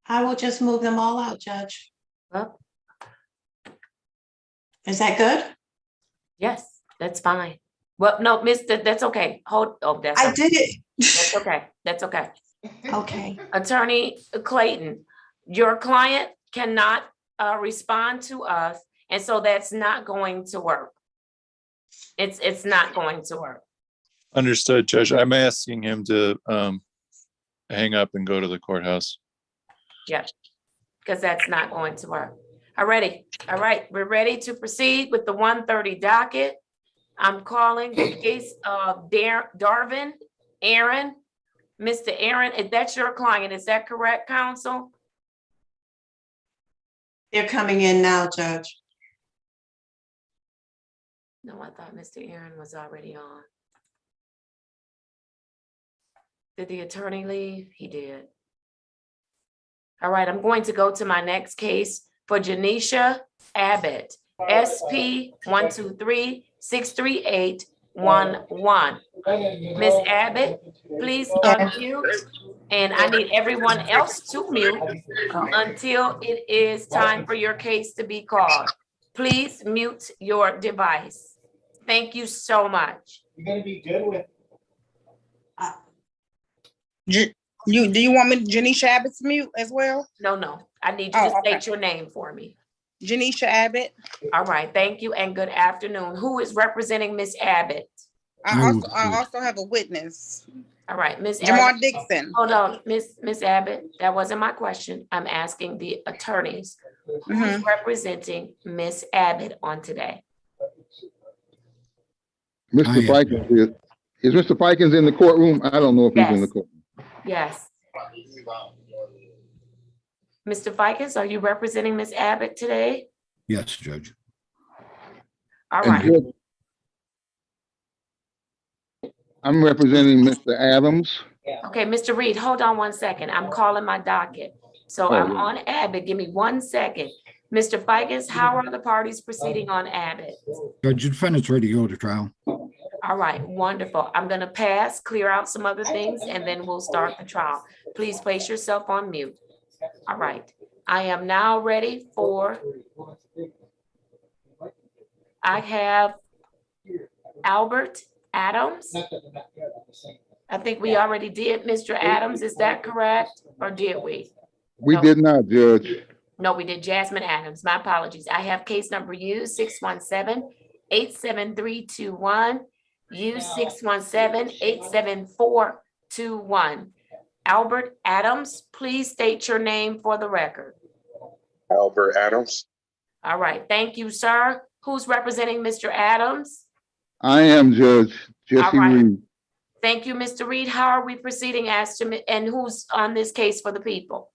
[SPEAKER 5] I will just move them all out, Judge.
[SPEAKER 7] Well,
[SPEAKER 5] Is that good?
[SPEAKER 7] yes, that's fine. Well, no, Mr., that's okay. That's
[SPEAKER 5] I
[SPEAKER 7] okay.
[SPEAKER 5] did it.
[SPEAKER 7] That's okay. That's okay.
[SPEAKER 5] Okay.
[SPEAKER 7] Attorney Clayton, your client cannot respond to us, and so that's not going to work. It's not going to work.
[SPEAKER 9] Understood, Judge. I'm asking him to hang up and go to the courthouse.
[SPEAKER 7] Yeah, because that's not going to work. All right, we're ready to proceed with the 1:30 docket. I'm calling the case of Darvin Aaron. Mr. Aaron, if that's your client, is that correct, counsel?
[SPEAKER 5] They're coming in now, Judge.
[SPEAKER 7] No, I thought Mr. Aaron was already on. Did the attorney leave? He did. All right, I'm going to go to my next case for Janisha Abbott, SP 123-63811. Miss Abbott, please unmute, and I need everyone else to mute until it is time for your case to be called. Please mute your device. Thank you so much.
[SPEAKER 10] You're gonna be good with.
[SPEAKER 15] Do you want me, Janisha Abbott, to mute as well?
[SPEAKER 7] No, I need you to state your name for me.
[SPEAKER 15] Janisha Abbott.
[SPEAKER 7] All right, thank you and good afternoon. Who is representing Miss Abbott?
[SPEAKER 15] I also have a witness.
[SPEAKER 7] All right, Miss
[SPEAKER 15] Jamar
[SPEAKER 7] Abbott.
[SPEAKER 15] Dixon.
[SPEAKER 7] Hold on, Miss Abbott, that wasn't my question. I'm asking the attorneys. Who's representing Miss Abbott on today?
[SPEAKER 1] Mr. Fikens is Mr. Fikens in the courtroom? I don't know if he's in the courtroom.
[SPEAKER 7] Yes. Mr. Fikens, are you representing Miss Abbott today?
[SPEAKER 2] Yes, Judge.
[SPEAKER 7] All right.
[SPEAKER 1] I'm representing Mr. Adams.
[SPEAKER 7] Okay, Mr. Reed, hold on one second. I'm calling my docket. So I'm on Abbott. Give me 1 second. Mr. Fikens, how are the parties proceeding on Abbott?
[SPEAKER 2] Judge, the defendant's ready to go to trial.
[SPEAKER 7] All right, wonderful. I'm going to pass, clear out some other things, and then we'll start the trial. Please place yourself on mute. All right. I am now ready for, I have Albert Adams. I think we already did, Mr. Adams. Is that correct? Or did we?
[SPEAKER 1] We
[SPEAKER 7] No.
[SPEAKER 1] did not, Judge.
[SPEAKER 7] No, we did Jasmine Adams. My apologies. I have case number U 617-87321, U 617-87421. Albert Adams, please state your name for the record.
[SPEAKER 14] Albert Adams.
[SPEAKER 7] All right, thank you, sir. Who's representing Mr. Adams?
[SPEAKER 1] I am Judge Jesse
[SPEAKER 7] right.
[SPEAKER 1] Reed.
[SPEAKER 7] Thank you, Mr. Reed. How are we proceeding as to, and who's on this case for the people?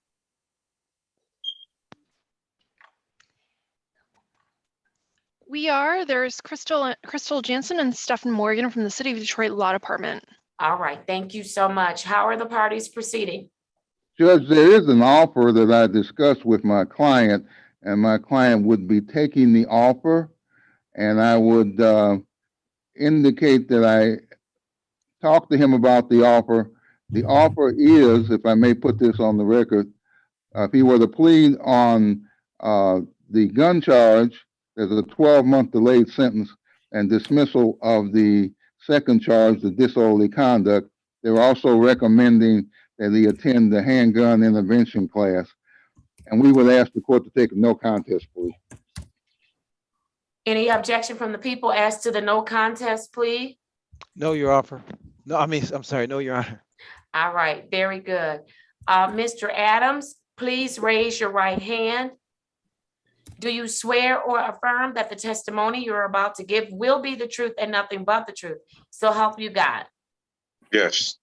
[SPEAKER 4] There's Crystal Jansen and Stephen Morgan from the City of Detroit Law Department.
[SPEAKER 7] All right, thank you so much. How are the parties proceeding?
[SPEAKER 1] Judge, there is an offer that I discussed with my client, and my client would be taking the offer, and I would indicate that I talked to him about the offer. The offer is, if I may put this on the record, if he were to plead on the gun charge, there's a 12-month delayed sentence and dismissal of the second charge, the disorderly conduct. They're also recommending that he attend the handgun intervention class. And we would ask the court to take a no contest plea.
[SPEAKER 7] Any objection from the people as to the no contest plea?
[SPEAKER 6] No, Your Honor. No, I'm sorry. No, Your Honor.
[SPEAKER 7] All right, very good. Mr. Adams, please raise your right hand. Do you swear or affirm that the testimony you're about to give will be the truth and nothing but the truth? So help you God.
[SPEAKER 14] Yes.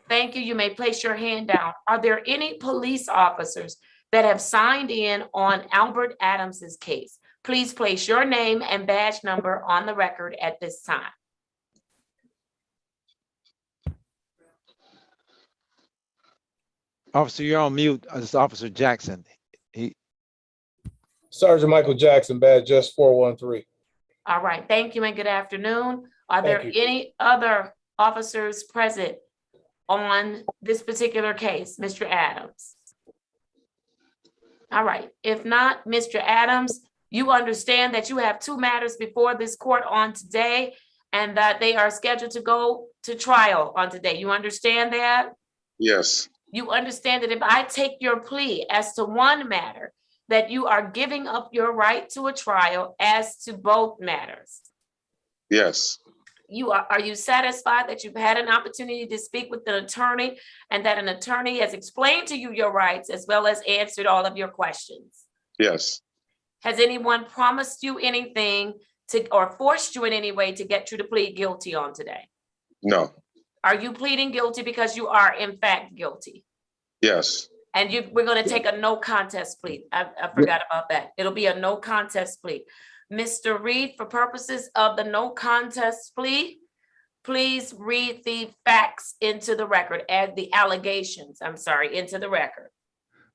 [SPEAKER 7] Thank you. You may place your hand down. Are there any police officers that have signed in on Albert Adams's case? Please place your name and badge number on the record at this time.
[SPEAKER 6] Officer, you're on mute. It's Officer Jackson.
[SPEAKER 20] Sergeant Michael Jackson, badge just 413.
[SPEAKER 7] All right, thank you and good afternoon. Are there
[SPEAKER 20] Thank you.
[SPEAKER 7] any other officers present on this particular case, Mr. Adams? All right, if not, Mr. Adams, you understand that you have two matters before this court on today and that they are scheduled to go to trial on today. You understand that?
[SPEAKER 14] Yes.
[SPEAKER 7] You understand that if I take your plea as to one matter, that you are giving up your right to a trial as to both matters.
[SPEAKER 14] Yes.
[SPEAKER 7] Are you satisfied that you've had an opportunity to speak with an attorney and that an attorney has explained to you your rights as well as answered all of your questions?
[SPEAKER 14] Yes.
[SPEAKER 7] Has anyone promised you anything or forced you in any way to get you to plead guilty on today?
[SPEAKER 14] No.
[SPEAKER 7] Are you pleading guilty because you are in fact guilty?
[SPEAKER 14] Yes.
[SPEAKER 7] And we're going to take a no contest plea. I forgot about that. It'll be a no contest plea. Mr. Reed, for purposes of the no contest plea, please read the facts into the record, add the allegations, into the record.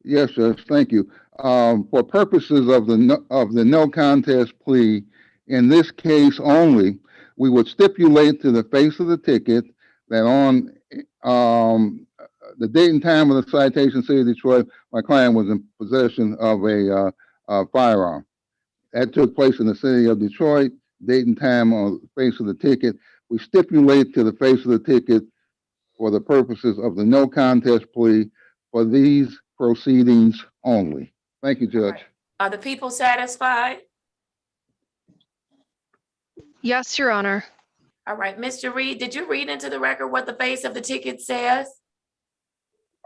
[SPEAKER 1] Yes, Judge, thank you. For purposes of the no contest plea, in this case only, we would stipulate to the face of the ticket that on the date and time of the citation, City of Detroit, my client was in possession of a firearm. That took place in the City of Detroit, date and time on the face of the ticket. We stipulate to the face of the ticket for the purposes of the no contest plea for these proceedings only. Thank you, Judge.
[SPEAKER 7] Right. Are the people satisfied?
[SPEAKER 4] Yes, Your Honor.
[SPEAKER 7] All right, Mr. Reed, did you read into the record what the face of the ticket says?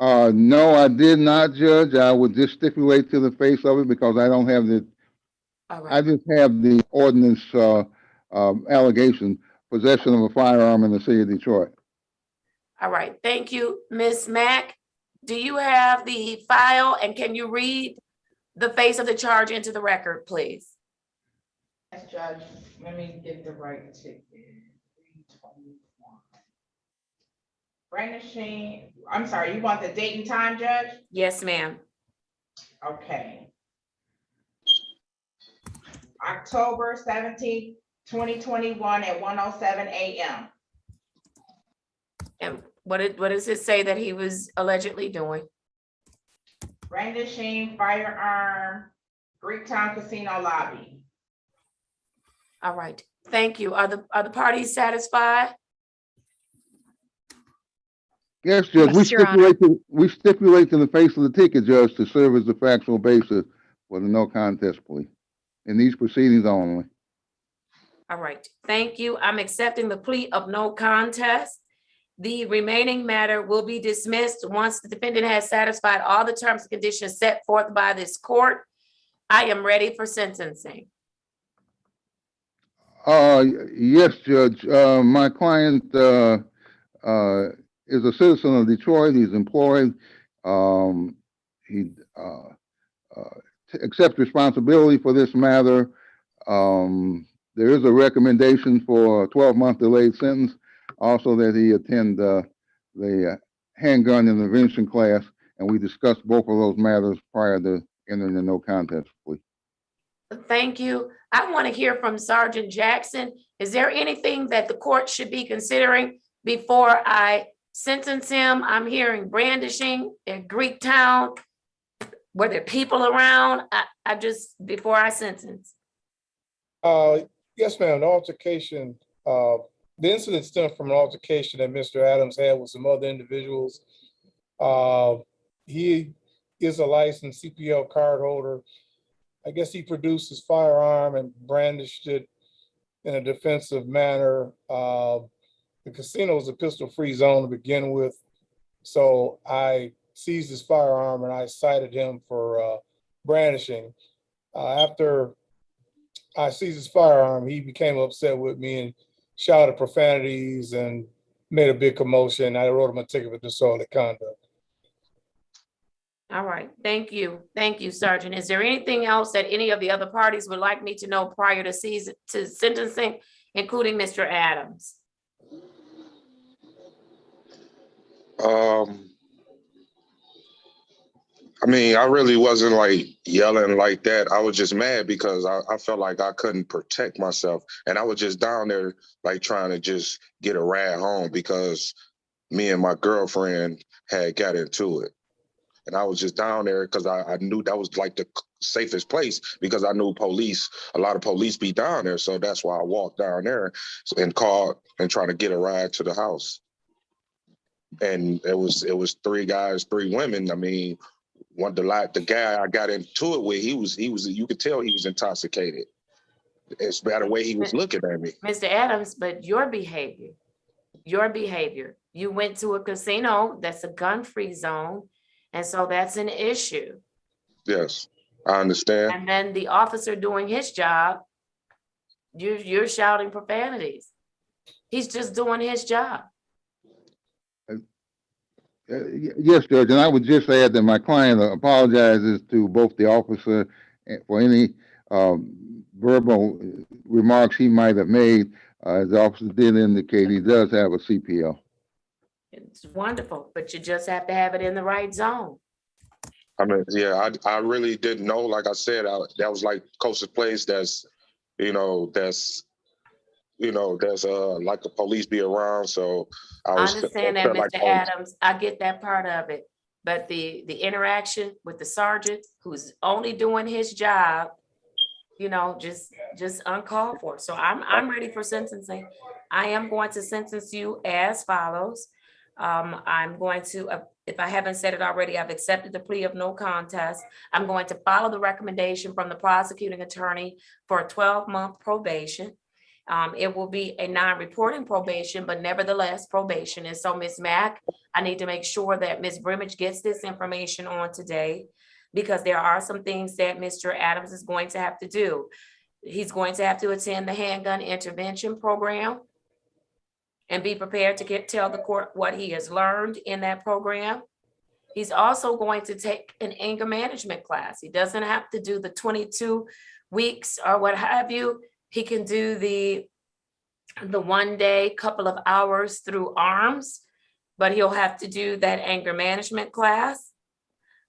[SPEAKER 1] No, I did not, Judge. I would just stipulate to the face of it because I don't have the, I just have the ordinance allegation, possession of a firearm in the City of Detroit.
[SPEAKER 7] All right, thank you. Ms. Mack, do you have the file and can you read the face of the charge into the record, please?
[SPEAKER 10] Yes, Judge, let me get the right ticket. 321. Brandishing, I'm sorry, you want the date and time, Judge?
[SPEAKER 7] Yes, ma'am.
[SPEAKER 10] Okay. October 17th, 2021 at 1:07 a.m.
[SPEAKER 7] And what does it say that he was allegedly doing?
[SPEAKER 10] Brandishing firearm, Greektown Casino lobby.
[SPEAKER 7] All right, thank you. Are the parties satisfied?
[SPEAKER 1] Yes, Judge,
[SPEAKER 4] Yes, Your Honor.
[SPEAKER 1] we stipulate in the face of the ticket, Judge, to serve as the factual basis for the no contest plea in these proceedings only.
[SPEAKER 7] All right, thank you. I'm accepting the plea of no contest. The remaining matter will be dismissed once the defendant has satisfied all the terms and conditions set forth by this court. I am ready for sentencing.
[SPEAKER 1] Yes, Judge. My client is a citizen of Detroit. He's employed. He accepts responsibility for this matter. There is a recommendation for a 12-month delayed sentence. Also, that he attend the handgun intervention class, and we discussed both of those matters prior to entering the no contest plea.
[SPEAKER 7] Thank you. I want to hear from Sergeant Jackson. Is there anything that the court should be considering before I sentence him? I'm hearing brandishing in Greektown. Were there people around? I just, before I sentence.
[SPEAKER 20] Yes, ma'am. The altercation, the incident stemmed from an altercation that Mr. Adams had with some other individuals. He is a licensed CPL card holder. I guess he produced his firearm and brandished it in a defensive manner. The casino is a pistol-free zone to begin with. So I seized his firearm and I cited him for brandishing. After I seized his firearm, he became upset with me and shouted profanities and made a big commotion. I wrote him a ticket for disorderly conduct.
[SPEAKER 7] All right, thank you. Thank you, Sergeant. Is there anything else that any of the other parties would like me to know prior to sentencing, including Mr. Adams?
[SPEAKER 14] I mean, I really wasn't like yelling like that. I was just mad because I felt like I couldn't protect myself. And I was just down there like trying to just get a ride home because me and my girlfriend had got into it. And I was just down there because I knew that was like the safest place because I knew a lot of police be down there. So that's why I walked down there and called and tried to get a ride to the house. And it was 3 guys, 3 women. I mean, the guy I got into it with, he was you could tell he was intoxicated. It's by the way he was looking at me.
[SPEAKER 7] Mr. Adams, but your behavior, you went to a casino that's a gun-free zone. And so that's an issue.
[SPEAKER 14] Yes, I understand.
[SPEAKER 7] And then the officer doing his job, you're shouting profanities. He's just doing his job.
[SPEAKER 1] Yes, Judge, and I would just add that my client apologizes to both the officer for any verbal remarks he might have made. As the officer did indicate, he does have a CPL.
[SPEAKER 7] It's wonderful, but you just have to have it in the right zone.
[SPEAKER 14] I mean, yeah, I really didn't know. Like I said, that was like Coast's place. There's like the police be around. So I
[SPEAKER 7] understand that, Mr. Adams. I get that part of it, but the interaction with the sergeant who's only doing his job, just uncalled for. So I'm ready for sentencing. I am going to sentence you as follows. I'm going to, if I haven't said it already, I've accepted the plea of no contest. I'm going to follow the recommendation from the prosecuting attorney for a 12-month probation. It will be a non-reporting probation, but nevertheless probation. And so Ms. Mack, I need to make sure that Ms. Brimage gets this information on today because there are some things that Mr. Adams is going to have to do. He's going to have to attend the handgun intervention program and be prepared to tell the court what he has learned in that program. He's also going to take an anger management class. He doesn't have to do the 22 weeks or what have you. He can do the 1 day, couple of hours through ARMS, but he'll have to do that anger management class.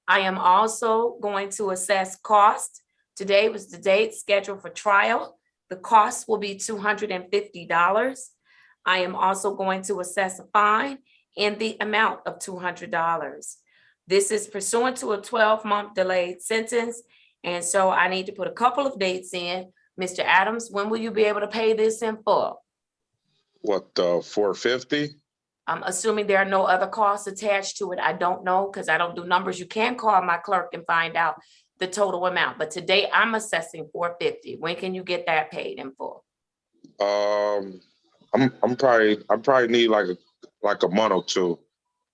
[SPEAKER 7] I am also going to assess cost. Today was the date scheduled for trial. The cost will be $250. I am also going to assess a fine in the amount of $200. This is pursuant to a 12-month delayed sentence. And so I need to put a couple of dates in. Mr. Adams, when will you be able to pay this in full?
[SPEAKER 14] What, $450?
[SPEAKER 7] Assuming there are no other costs attached to it, I don't know, because I don't do numbers. You can call my clerk and find out the total amount, but today I'm assessing $450. When can you get that paid in full?
[SPEAKER 14] I probably need like a month or two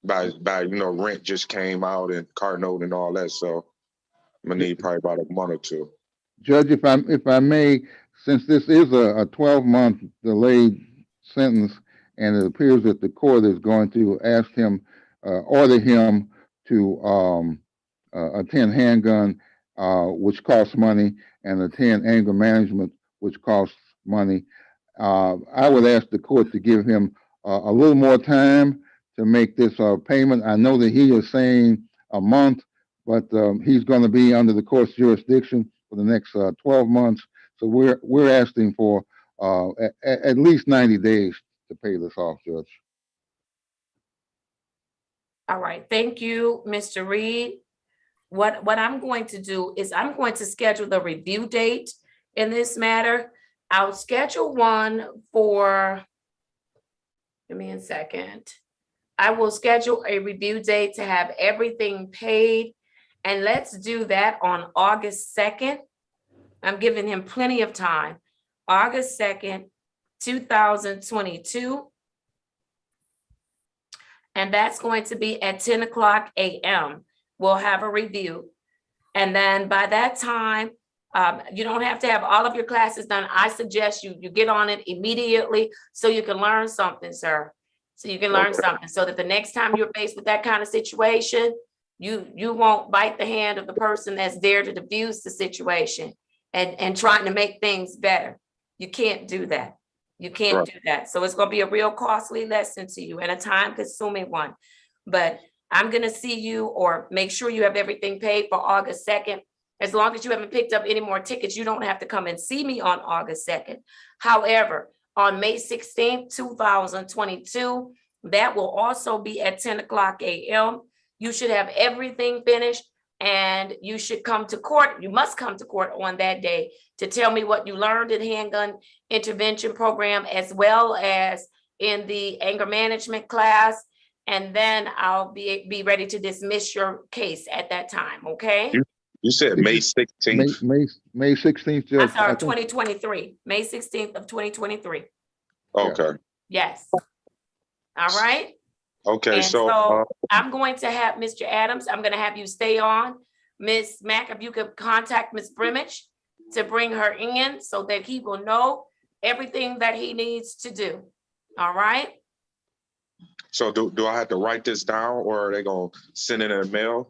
[SPEAKER 14] by rent just came out and car note and all that, so I'm gonna need probably about a month or two.
[SPEAKER 1] Judge, if I may, since this is a 12-month delayed sentence, and it appears that the court is going to ask him, order him to attend handgun, which costs money, and attend anger management, which costs money. I would ask the court to give him a little more time to make this payment. I know that he is saying a month, but he's going to be under the court's jurisdiction for the next 12 months. So we're asking for at least 90 days to pay this off, Judge.
[SPEAKER 7] All right, thank you, Mr. Reed. What I'm going to do is I'm going to schedule the review date in this matter. I'll schedule one for, give me a second. I will schedule a review date to have everything paid, and let's do that on August 2nd. I'm giving him plenty of time. August 2nd, 2022. And that's going to be at 10 o'clock a.m. We'll have a review. And then by that time, you don't have to have all of your classes done. I suggest you get on it immediately so you can learn something, sir. So you can learn something so that the next time you're faced with that kind of situation, you won't bite the hand of the person that's there to diffuse the situation and trying to make things better. You can't do that. You can't do that. So it's going to be a real costly lesson to you and a time-consuming one. But I'm going to see you or make sure you have everything paid for August 2nd. As long as you haven't picked up any more tickets, you don't have to come and see me on August 2nd. However, on May 16th, 2022, that will also be at 10 o'clock a.m. You should have everything finished and you should come to court. You must come to court on that day to tell me what you learned in handgun intervention program, as well as in the anger management class. And then I'll be ready to dismiss your case at that time, okay?
[SPEAKER 14] You said May 16th?
[SPEAKER 1] May 16th, Judge.
[SPEAKER 7] I'm sorry, 2023, May 16th of 2023.
[SPEAKER 14] Okay.
[SPEAKER 7] Yes. All right.
[SPEAKER 14] Okay,
[SPEAKER 7] And
[SPEAKER 14] so
[SPEAKER 7] I'm going to have Mr. Adams, I'm going to have you stay on. Ms. Mack, if you could contact Ms. Brimage to bring her in so that he will know everything that he needs to do. All right.
[SPEAKER 14] So do I have to write this down, or are they gonna send it in the mail?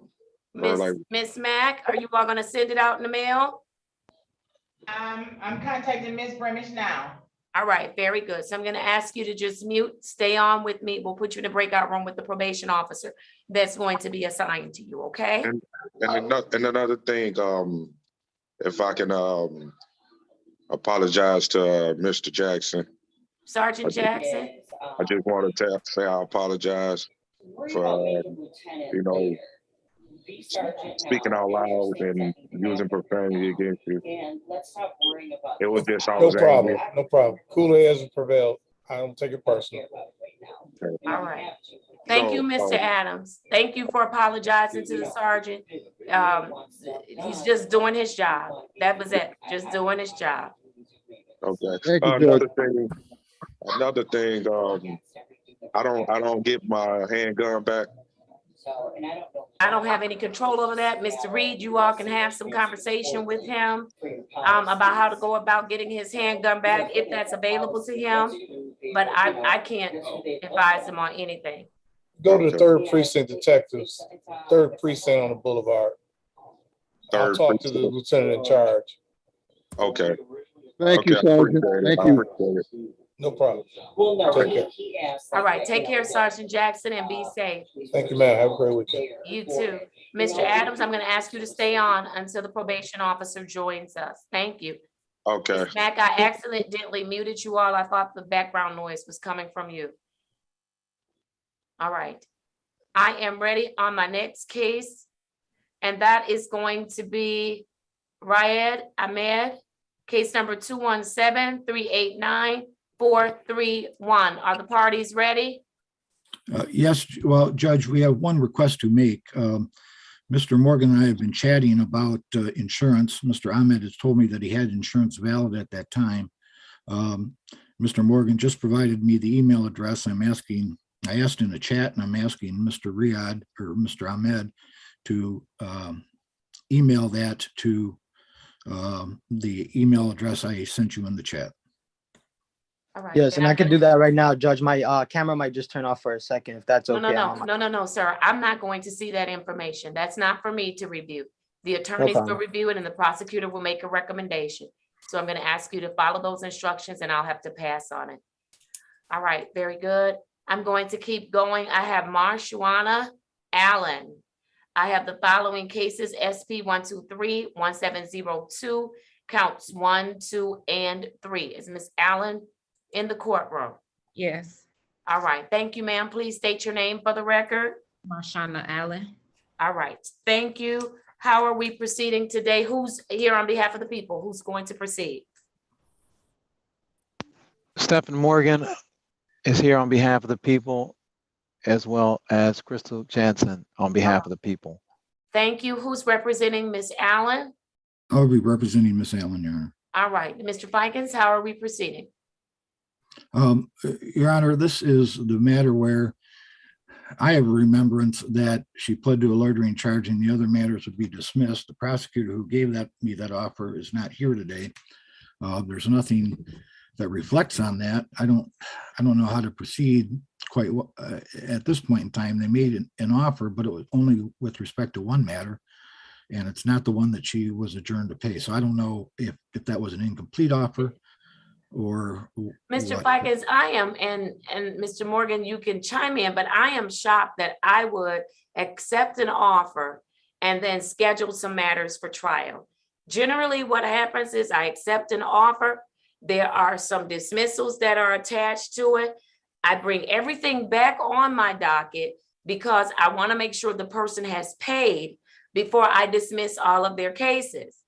[SPEAKER 7] Ms. Mack, are you all gonna send it out in the mail?
[SPEAKER 10] I'm contacting Ms. Brimage now.
[SPEAKER 7] All right, very good. So I'm gonna ask you to just mute, stay on with me. We'll put you in a breakout room with the probation officer that's going to be assigned to you, okay?
[SPEAKER 14] And another thing, if I can apologize to Mr. Jackson.
[SPEAKER 7] Sergeant Jackson.
[SPEAKER 14] I just wanted to say I apologize for, speaking out loud and using profanity against you. It was just, I was angry.
[SPEAKER 20] No problem. Cooler heads prevailed. I don't take it personal.
[SPEAKER 7] All right. Thank you, Mr. Adams. Thank you for apologizing to the sergeant. He's just doing his job. That was it. Just doing his job.
[SPEAKER 14] Okay.
[SPEAKER 1] Thank you,
[SPEAKER 14] Another thing, I don't get my handgun back.
[SPEAKER 7] I don't have any control over that. Mr. Reed, you all can have some conversation with him about how to go about getting his handgun back if that's available to him. But I can't advise him on anything.
[SPEAKER 20] Go to the 3rd Precinct detectives, 3rd Precinct on the Boulevard. I'll talk to the lieutenant in charge.
[SPEAKER 14] Okay.
[SPEAKER 1] Thank you, Sergeant. Thank you.
[SPEAKER 20] No problem. Take care.
[SPEAKER 7] All right, take care, Sergeant Jackson, and be safe.
[SPEAKER 20] Thank you, ma'am. Have a great weekend.
[SPEAKER 7] You too. Mr. Adams, I'm going to ask you to stay on until the probation officer joins us. Thank you.
[SPEAKER 14] Okay.
[SPEAKER 7] Ms. Mack, I accidentally muted you all. I thought the background noise was coming from you. All right. I am ready on my next case, and that is going to be Raed Ahmed, case number 217-389-431. Are the parties ready?
[SPEAKER 2] Yes, well, Judge, we have one request to make. Mr. Morgan and I have been chatting about insurance. Mr. Ahmed has told me that he had insurance valid at that time. Mr. Morgan just provided me the email address. I asked in the chat, and I'm asking Mr. Riyad or Mr. Ahmed to email that to the email address I sent you in the chat.
[SPEAKER 7] All right.
[SPEAKER 19] Yes,
[SPEAKER 7] then
[SPEAKER 19] and I
[SPEAKER 7] can
[SPEAKER 19] can do that right now, Judge. My camera might just turn off for a second, if that's okay.
[SPEAKER 7] No, sir. I'm not going to see that information. That's not for me to review. The attorneys will
[SPEAKER 19] problem.
[SPEAKER 7] review it and the prosecutor will make a recommendation. So I'm going to ask you to follow those instructions and I'll have to pass on it. All right, very good. I'm going to keep going. I have Marshawana Allen. I have the following cases: SP 123-1702, counts 1, 2, and 3. Is Ms. Allen in the courtroom?
[SPEAKER 21] Yes.
[SPEAKER 7] All right, thank you, ma'am. Please state your name for the record.
[SPEAKER 21] Marshawana Allen.
[SPEAKER 7] All right, thank you. How are we proceeding today? Who's here on behalf of the people? Who's going to proceed?
[SPEAKER 6] Stephen Morgan is here on behalf of the people, as well as Crystal Jansen on behalf of the people.
[SPEAKER 7] Thank you. Who's representing Ms. Allen?
[SPEAKER 2] I'll be representing Miss Allen, Your Honor.
[SPEAKER 7] All right, Mr. Fikens, how are we proceeding?
[SPEAKER 2] Your Honor, this is the matter where I have a remembrance that she pled to a loitering charge and the other matters would be dismissed. The prosecutor who gave me that offer is not here today. There's nothing that reflects on that. I don't know how to proceed quite at this point in time. They made an offer, but it was only with respect to one matter, and it's not the one that she was adjourned to pay. So I don't know if that was an incomplete offer or
[SPEAKER 7] Mr.
[SPEAKER 2] what.
[SPEAKER 7] Fikens, I am, and Mr. Morgan, you can chime in, but I am shocked that I would accept an offer and then schedule some matters for trial. Generally, what happens is I accept an offer. There are some dismissals that are attached to it. I bring everything back on my docket because I want to make sure the person has paid before I dismiss all of their cases.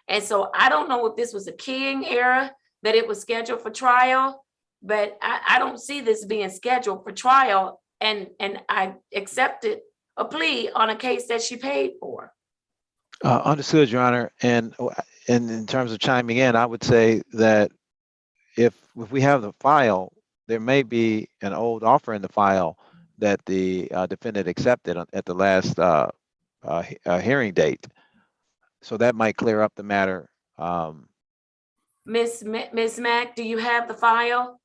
[SPEAKER 7] And so I don't know if this was a keying error that it was scheduled for trial, but I don't see this being scheduled for trial. And I accepted a plea on a case that she paid for.
[SPEAKER 6] Understood, Your Honor. And in terms of chiming in, I would say that if we have the file, there may be an old offer in the file that the defendant accepted at the last hearing date. So that might clear up the matter.
[SPEAKER 7] Miss Mack, do you have the file?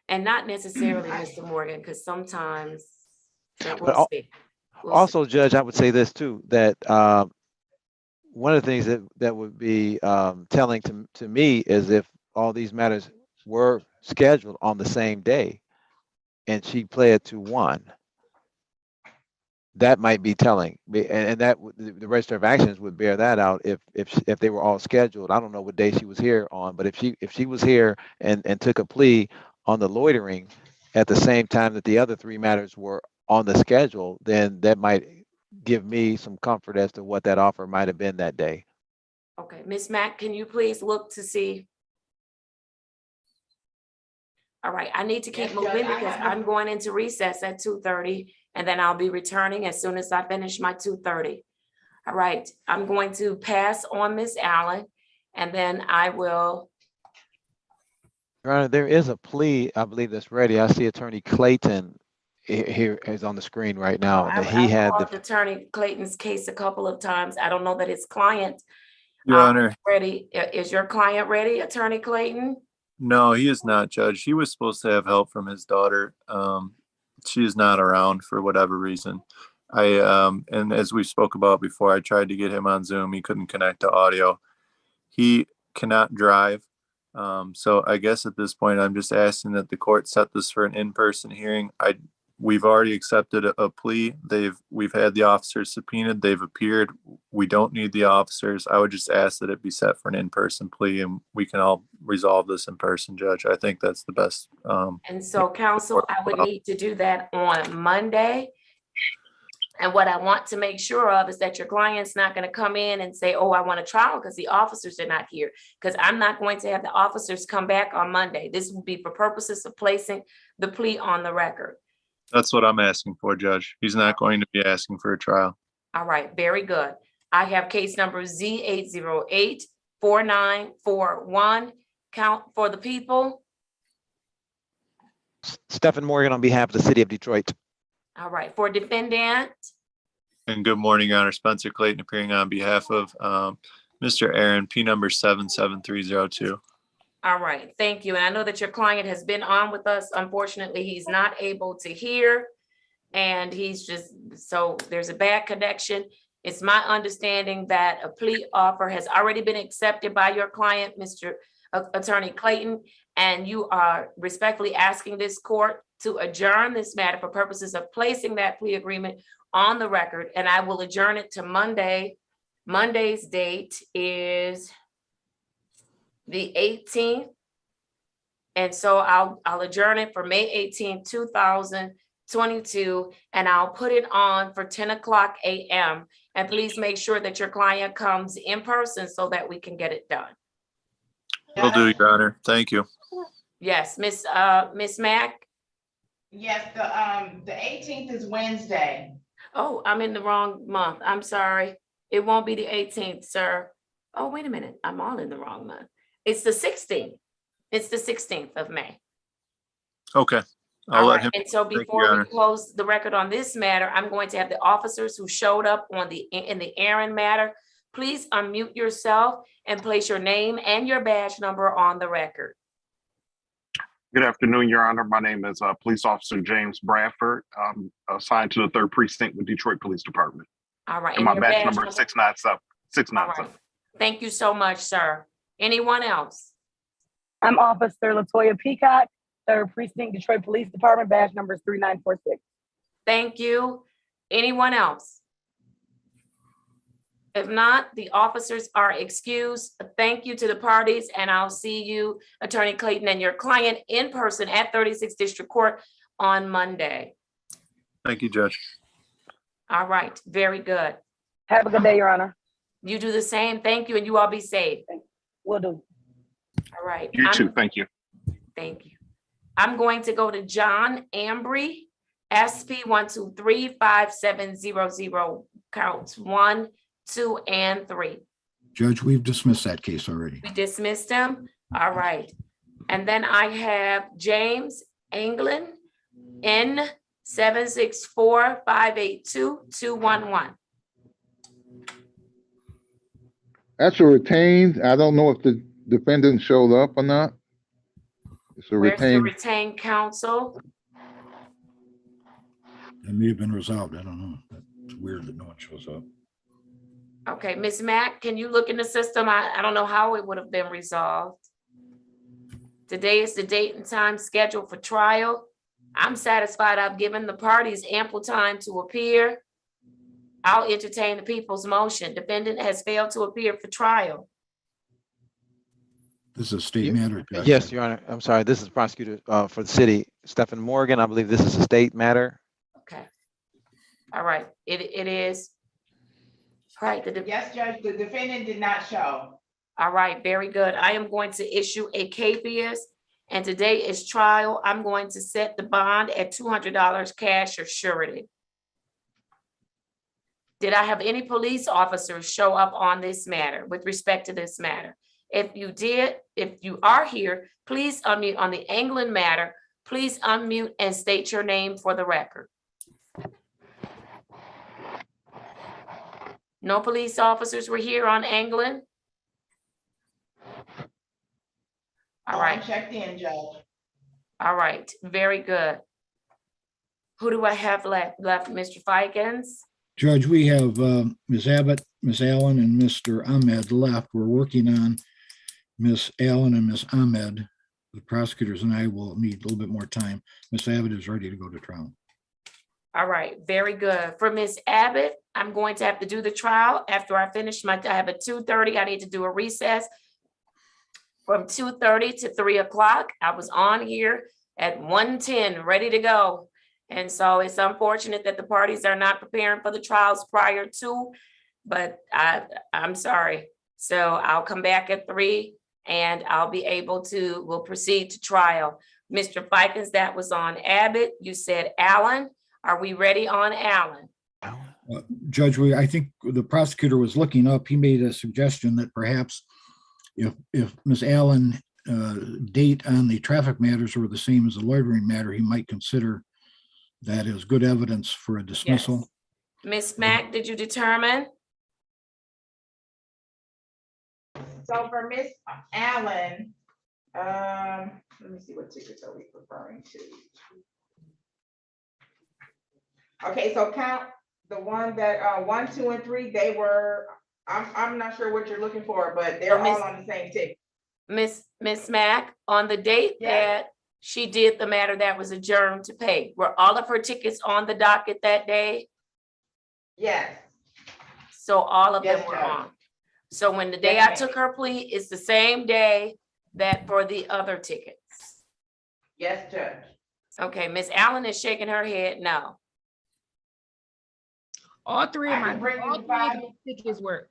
[SPEAKER 7] And not necessarily Mr. Morgan, because sometimes we'll see.
[SPEAKER 6] Also, Judge, I would say this too, that one of the things that would be telling to me is if all these matters were scheduled on the same day and she pled to one, that might be telling, and that the register of actions would bear that out if they were all scheduled. I don't know what day she was here on, but if she was here and took a plea on the loitering at the same time that the other three matters were on the schedule, then that might give me some comfort as to what that offer might have been that day.
[SPEAKER 7] Okay, Ms. Mack, can you please look to see? All right, I need to keep moving because I'm going into recess at 2:30 and then I'll be returning as soon as I finish my 2:30. All right, I'm going to pass on Ms. Allen and then I will.
[SPEAKER 6] Your Honor, there is a plea, I believe, that's ready. I see Attorney Clayton here is on the screen right now.
[SPEAKER 7] I've called Attorney Clayton's case a couple of times. I don't know that his client
[SPEAKER 9] Your Honor.
[SPEAKER 7] ready. Is your client ready, Attorney Clayton?
[SPEAKER 9] No, he is not, Judge. He was supposed to have help from his daughter. She is not around for whatever reason. And as we spoke about before, I tried to get him on Zoom. He couldn't connect to audio. He cannot drive. So I guess at this point, I'm just asking that the court set this for an in-person hearing. We've already accepted a plea. We've had the officers subpoenaed. They've appeared. We don't need the officers. I would just ask that it be set for an in-person plea and we can all resolve this in person, Judge. I think that's the best.
[SPEAKER 7] And so, counsel, I would need to do that on Monday. And what I want to make sure of is that your client's not going to come in and say, oh, I want a trial because the officers are not here. Because I'm not going to have the officers come back on Monday. This will be for purposes of placing the plea on the record.
[SPEAKER 9] That's what I'm asking for, Judge. He's not going to be asking for a trial.
[SPEAKER 7] All right, very good. I have case number Z808-4941. Count for the people.
[SPEAKER 6] Stephen Morgan on behalf of the city of Detroit.
[SPEAKER 7] All right, for defendant.
[SPEAKER 9] And good morning, Your Honor. Spencer Clayton appearing on behalf of Mr. Aaron, P number 77302.
[SPEAKER 7] All right, thank you. And I know that your client has been on with us. Unfortunately, he's not able to hear. And he's just, so there's a bad connection. It's my understanding that a plea offer has already been accepted by your client, Mr. Attorney Clayton, and you are respectfully asking this court to adjourn this matter for purposes of placing that plea agreement on the record, and I will adjourn it to Monday. Monday's date is the 18th. And so I'll adjourn it for May 18, 2022, and I'll put it on for 10 o'clock a.m. And please make sure that your client comes in person so that we can get it done.
[SPEAKER 9] Will do, Your Honor. Thank you.
[SPEAKER 7] Yes, Miss Mack.
[SPEAKER 10] Yes, the 18th is Wednesday.
[SPEAKER 7] Oh, I'm in the wrong month. I'm sorry. It won't be the 18th, sir. Oh, wait a minute. I'm all in the wrong month. It's the 16th. It's the 16th of May.
[SPEAKER 9] Okay. I'll let him.
[SPEAKER 7] And so
[SPEAKER 9] Thank you,
[SPEAKER 7] before
[SPEAKER 9] Your
[SPEAKER 7] we
[SPEAKER 9] Honor.
[SPEAKER 7] close the record on this matter, I'm going to have the officers who showed up in the Aaron matter, please unmute yourself and place your name and your badge number on the record.
[SPEAKER 11] Good afternoon, Your Honor. My name is Police Officer James Bradford. I'm assigned to the 3rd Precinct with Detroit Police Department.
[SPEAKER 7] All right.
[SPEAKER 11] And my
[SPEAKER 7] your
[SPEAKER 11] badge number is 697. 697.
[SPEAKER 7] All right. Thank you so much, sir. Anyone else?
[SPEAKER 13] I'm Officer Latoya Peacock, 3rd Precinct, Detroit Police Department, badge number is 3946.
[SPEAKER 7] Thank you. Anyone else? If not, the officers are excused. Thank you to the parties, and I'll see you, Attorney Clayton, and your client in person at 36th District Court on Monday.
[SPEAKER 9] Thank you, Judge.
[SPEAKER 7] All right, very good.
[SPEAKER 13] Have a good day, Your Honor.
[SPEAKER 7] You do the same. Thank you, and you all be safe.
[SPEAKER 13] Will do.
[SPEAKER 7] All right.
[SPEAKER 11] You too. Thank you.
[SPEAKER 7] Thank you. I'm going to go to John Ambry, SP 1235700, counts 1, 2, and 3.
[SPEAKER 2] Judge, we've dismissed that case already.
[SPEAKER 7] We dismissed him. All right. And then I have James Anglin, N 764582211.
[SPEAKER 1] That's a retained. I don't know if the defendant showed up or not. It's a
[SPEAKER 7] Where's the
[SPEAKER 1] retained.
[SPEAKER 7] retained counsel?
[SPEAKER 2] It may have been resolved. I don't know. It's weird that no one shows up.
[SPEAKER 7] Okay, Ms. Mack, can you look in the system? I don't know how it would have been resolved. Today is the date and time scheduled for trial. I'm satisfied I've given the parties ample time to appear. I'll entertain the people's motion. Defendant has failed to appear for trial.
[SPEAKER 2] This is a state matter, Judge.
[SPEAKER 6] Yes, Your Honor. I'm sorry. This is prosecutor for the city, Stephen Morgan. I believe this is a state matter.
[SPEAKER 7] Okay. All right. It is. All right.
[SPEAKER 10] Yes, Judge, the defendant did not show.
[SPEAKER 7] All right. Very good. I am going to issue a capias, and today is trial. I'm going to set the bond at $200 cash or surety. Did I have any police officers show up on this matter with respect to this matter? If you did, if you are here, please unmute on the Anglin matter. Please unmute and state your name for the record. No police officers were here on Anglin? All right.
[SPEAKER 10] Checked in, Judge.
[SPEAKER 7] All right, very good. Who do I have left, Mr. Fikens?
[SPEAKER 2] Judge, we have Ms. Abbott, Ms. Allen, and Mr. Ahmed left. We're working on Ms. Allen and Ms. Ahmed. The prosecutors and I will need a little bit more time. Ms. Abbott is ready to go to trial.
[SPEAKER 7] All right, very good. For Ms. Abbott, I'm going to have to do the trial after I finish I have a 2:30. I need to do a recess from 2:30 to 3 o'clock. I was on here at 1:10, ready to go. And so it's unfortunate that the parties are not preparing for the trials prior to, but I'm sorry. So I'll come back at 3 and I'll be able to, we'll proceed to trial. Mr. Fikens, that was on Abbott. You said Allen. Are we ready on Allen?
[SPEAKER 2] Judge, I think the prosecutor was looking up. He made a suggestion that perhaps if Ms. Allen date on the traffic matters were the same as the loitering matter, he might consider that as good evidence for a dismissal.
[SPEAKER 7] Ms. Mack, did you determine?
[SPEAKER 10] So for Miss Allen, let me see what tickets are we referring to. Okay, so count the one that 1, 2, and 3. They were. I'm not sure what you're looking for, but they're all on the same ticket.
[SPEAKER 7] Miss Mack, on the date that she did the matter that was adjourned to pay, were all of her tickets on the docket that day?
[SPEAKER 10] Yes.
[SPEAKER 7] So all of them
[SPEAKER 10] Yes,
[SPEAKER 7] were
[SPEAKER 10] Judge.
[SPEAKER 7] on. So when the day
[SPEAKER 10] Yes,
[SPEAKER 7] I
[SPEAKER 10] ma'am.
[SPEAKER 7] took her plea, it's the same day that for the other tickets.
[SPEAKER 10] Yes, Judge.
[SPEAKER 7] Okay, Miss Allen is shaking her head no.
[SPEAKER 21] All three of
[SPEAKER 10] I can bring you the
[SPEAKER 21] my tickets were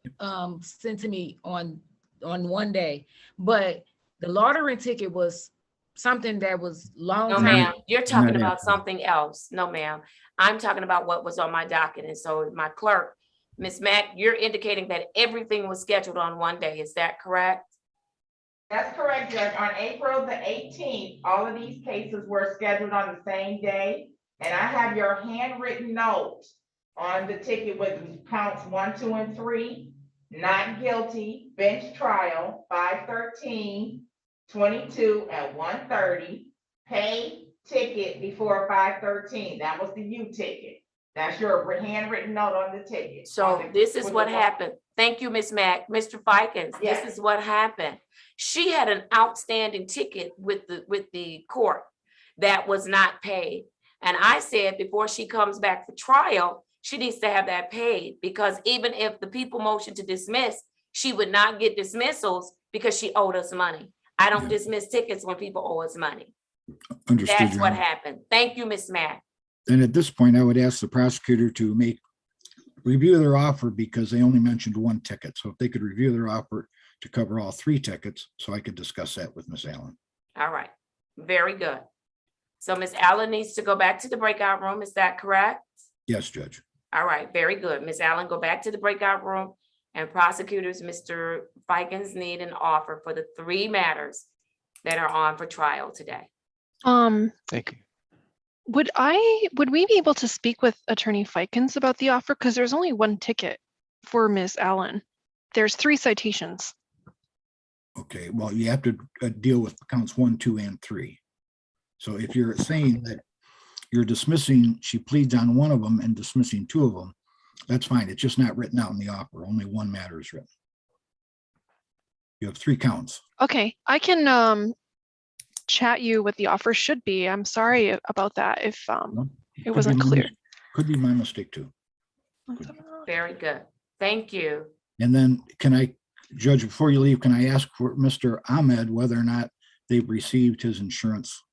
[SPEAKER 21] sent to me on one day, but the lottery ticket was something that was long
[SPEAKER 7] No,
[SPEAKER 21] time.
[SPEAKER 7] ma'am, you're talking
[SPEAKER 2] Not
[SPEAKER 7] about
[SPEAKER 2] happening.
[SPEAKER 7] something else. No, ma'am. I'm talking about what was on my docket. And so my clerk, Miss Mack, you're indicating that everything was scheduled on one day. Is that correct?
[SPEAKER 10] That's correct, Judge. On April the 18th, all of these cases were scheduled on the same day. And I have your handwritten note on the ticket with counts 1, 2, and 3, not guilty, bench trial, 5/13, 22 at 1:30, pay ticket before 5/13. That was the U ticket. That's your handwritten note on the ticket.
[SPEAKER 7] So this is what happened. Thank you, Miss Mack. Mr. Fikens,
[SPEAKER 10] Yes.
[SPEAKER 7] this is what happened. She had an outstanding ticket with the court that was not paid. And I said, before she comes back for trial, she needs to have that paid, because even if the people motion to dismiss, she would not get dismissals because she owed us money. I don't dismiss tickets when people owe us money.
[SPEAKER 2] Understood.
[SPEAKER 7] That's
[SPEAKER 2] Your
[SPEAKER 7] what
[SPEAKER 2] Honor.
[SPEAKER 7] happened. Thank you, Miss Mack.
[SPEAKER 2] And at this point, I would ask the prosecutor to review their offer, because they only mentioned one ticket. So if they could review their offer to cover all 3 tickets, so I could discuss that with Ms. Allen.
[SPEAKER 7] All right, very good. So Miss Allen needs to go back to the breakout room. Is that correct?
[SPEAKER 2] Yes, Judge.
[SPEAKER 7] All right, very good. Miss Allen, go back to the breakout room, and prosecutors, Mr. Fikens, need an offer for the 3 matters that are on for trial today.
[SPEAKER 6] Thank you.
[SPEAKER 4] Would we be able to speak with Attorney Fikens about the offer? Because there's only one ticket for Miss Allen. There's 3 citations.
[SPEAKER 2] Okay, well, you have to deal with counts 1, 2, and 3. So if you're saying that you're dismissing, she pleads on one of them and dismissing 2 of them, that's fine. It's just not written out in the offer. Only one matter is written. You have 3 counts.
[SPEAKER 4] Okay, I can chat you what the offer should be. I'm sorry about that if it wasn't clear.
[SPEAKER 2] Could be my mistake too.
[SPEAKER 7] Very good. Thank you.
[SPEAKER 2] And then can I, Judge, before you leave, can I ask for Mr. Ahmed whether or not they've received his insurance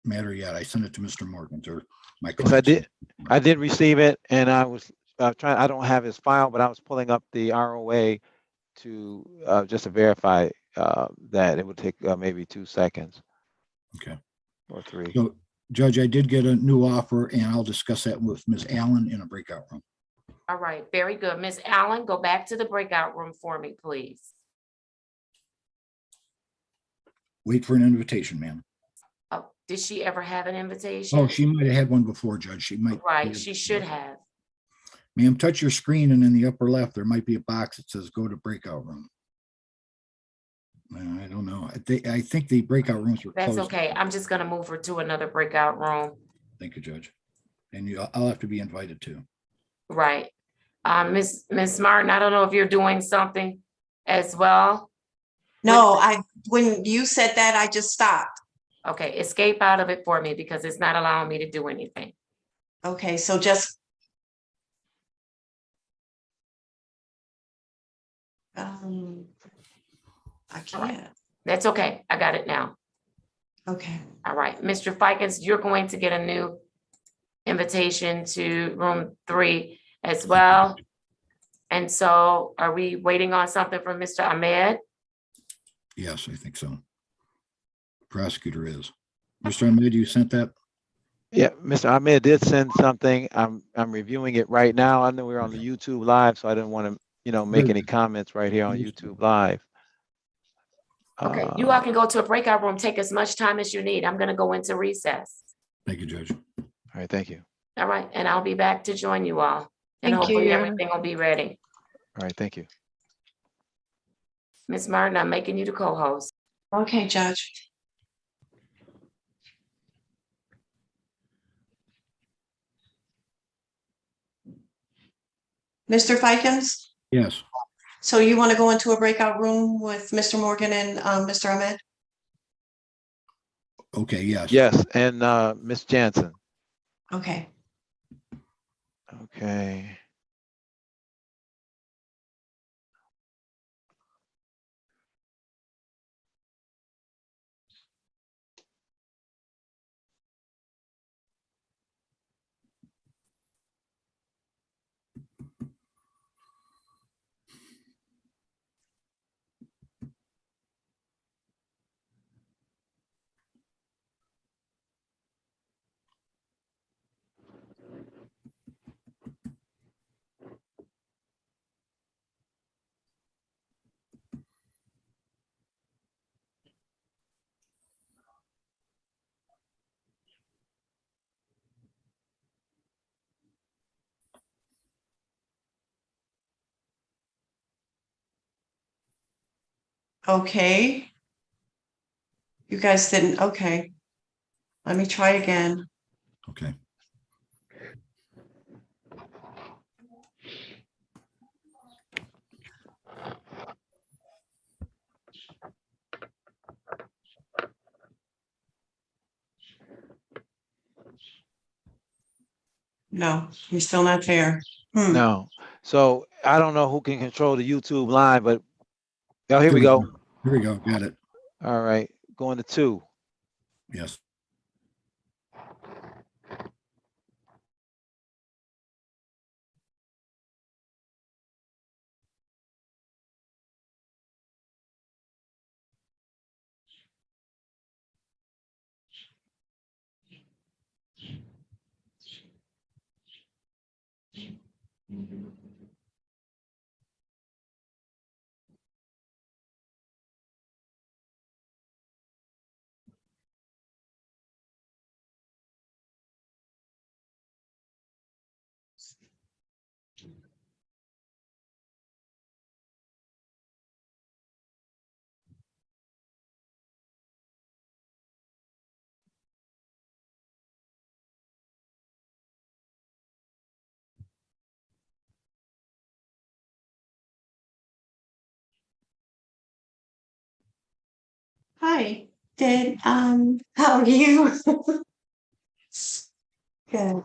[SPEAKER 2] matter yet? I sent it to Mr. Morgan or my client.
[SPEAKER 6] Yes, I did receive it, and I was trying. I don't have his file, but I was pulling up the ROA to just to verify that. It would take maybe 2 seconds.
[SPEAKER 2] Okay.
[SPEAKER 6] Or 3.
[SPEAKER 2] So, Judge, I did get a new offer, and I'll discuss that with Ms. Allen in a breakout room.
[SPEAKER 7] All right, very good. Miss Allen, go back to the breakout room for me, please.
[SPEAKER 2] Wait for an invitation, ma'am.
[SPEAKER 7] Oh, did she ever have an invitation?
[SPEAKER 2] Oh, she might have had one before, Judge. She might.
[SPEAKER 7] Right, she should have.
[SPEAKER 2] Ma'am, touch your screen, and in the upper left, there might be a box that says go to breakout room. I don't know. I think the breakout rooms were closed.
[SPEAKER 7] That's okay. I'm just gonna move her to another breakout room.
[SPEAKER 2] Thank you, Judge. And I'll have to be invited too.
[SPEAKER 7] Right. Miss Martin, I don't know if you're doing something as well.
[SPEAKER 5] No, when you said that, I just stopped.
[SPEAKER 7] Okay, escape out of it for me because it's not allowing me to do anything.
[SPEAKER 5] Okay, so just. I can't.
[SPEAKER 7] That's okay. I got it now.
[SPEAKER 5] Okay.
[SPEAKER 7] All right, Mr. Fikens, you're going to get a new invitation to room 3 as well. And so are we waiting on something from Mr. Ahmed?
[SPEAKER 2] Yes, I think so. Prosecutor is. Mr. Ahmed, you sent that?
[SPEAKER 6] Yeah, Mr. Ahmed did send something. I'm reviewing it right now. I know we're on the YouTube live, so I didn't want to, make any comments right here on YouTube live.
[SPEAKER 7] Okay, you all can go to a breakout room, take as much time as you need. I'm gonna go into recess.
[SPEAKER 2] Thank you, Judge.
[SPEAKER 6] All right, thank you.
[SPEAKER 7] All right, and I'll be back to join you all. And
[SPEAKER 4] Thank
[SPEAKER 7] hopefully
[SPEAKER 4] you.
[SPEAKER 7] everything will be ready.
[SPEAKER 6] All right, thank you.
[SPEAKER 7] Ms. Martin, I'm making you the co-host.
[SPEAKER 5] Okay, Judge. Mr. Fikens?
[SPEAKER 2] Yes.
[SPEAKER 5] So you want to go into a breakout room with Mr. Morgan and Mr. Ahmed?
[SPEAKER 2] Okay, yes.
[SPEAKER 6] Yes, and Ms. Jansen.
[SPEAKER 5] Okay.
[SPEAKER 6] Okay.
[SPEAKER 5] Okay. You guys didn't, okay. Let me try again.
[SPEAKER 2] Okay.
[SPEAKER 5] No, you're still not there.
[SPEAKER 6] No. So I don't know who can control the YouTube live, but here we go.
[SPEAKER 2] Here we go. Got it.
[SPEAKER 6] All right, going to 2.
[SPEAKER 2] Yes.
[SPEAKER 5] Hi, how are you? Good.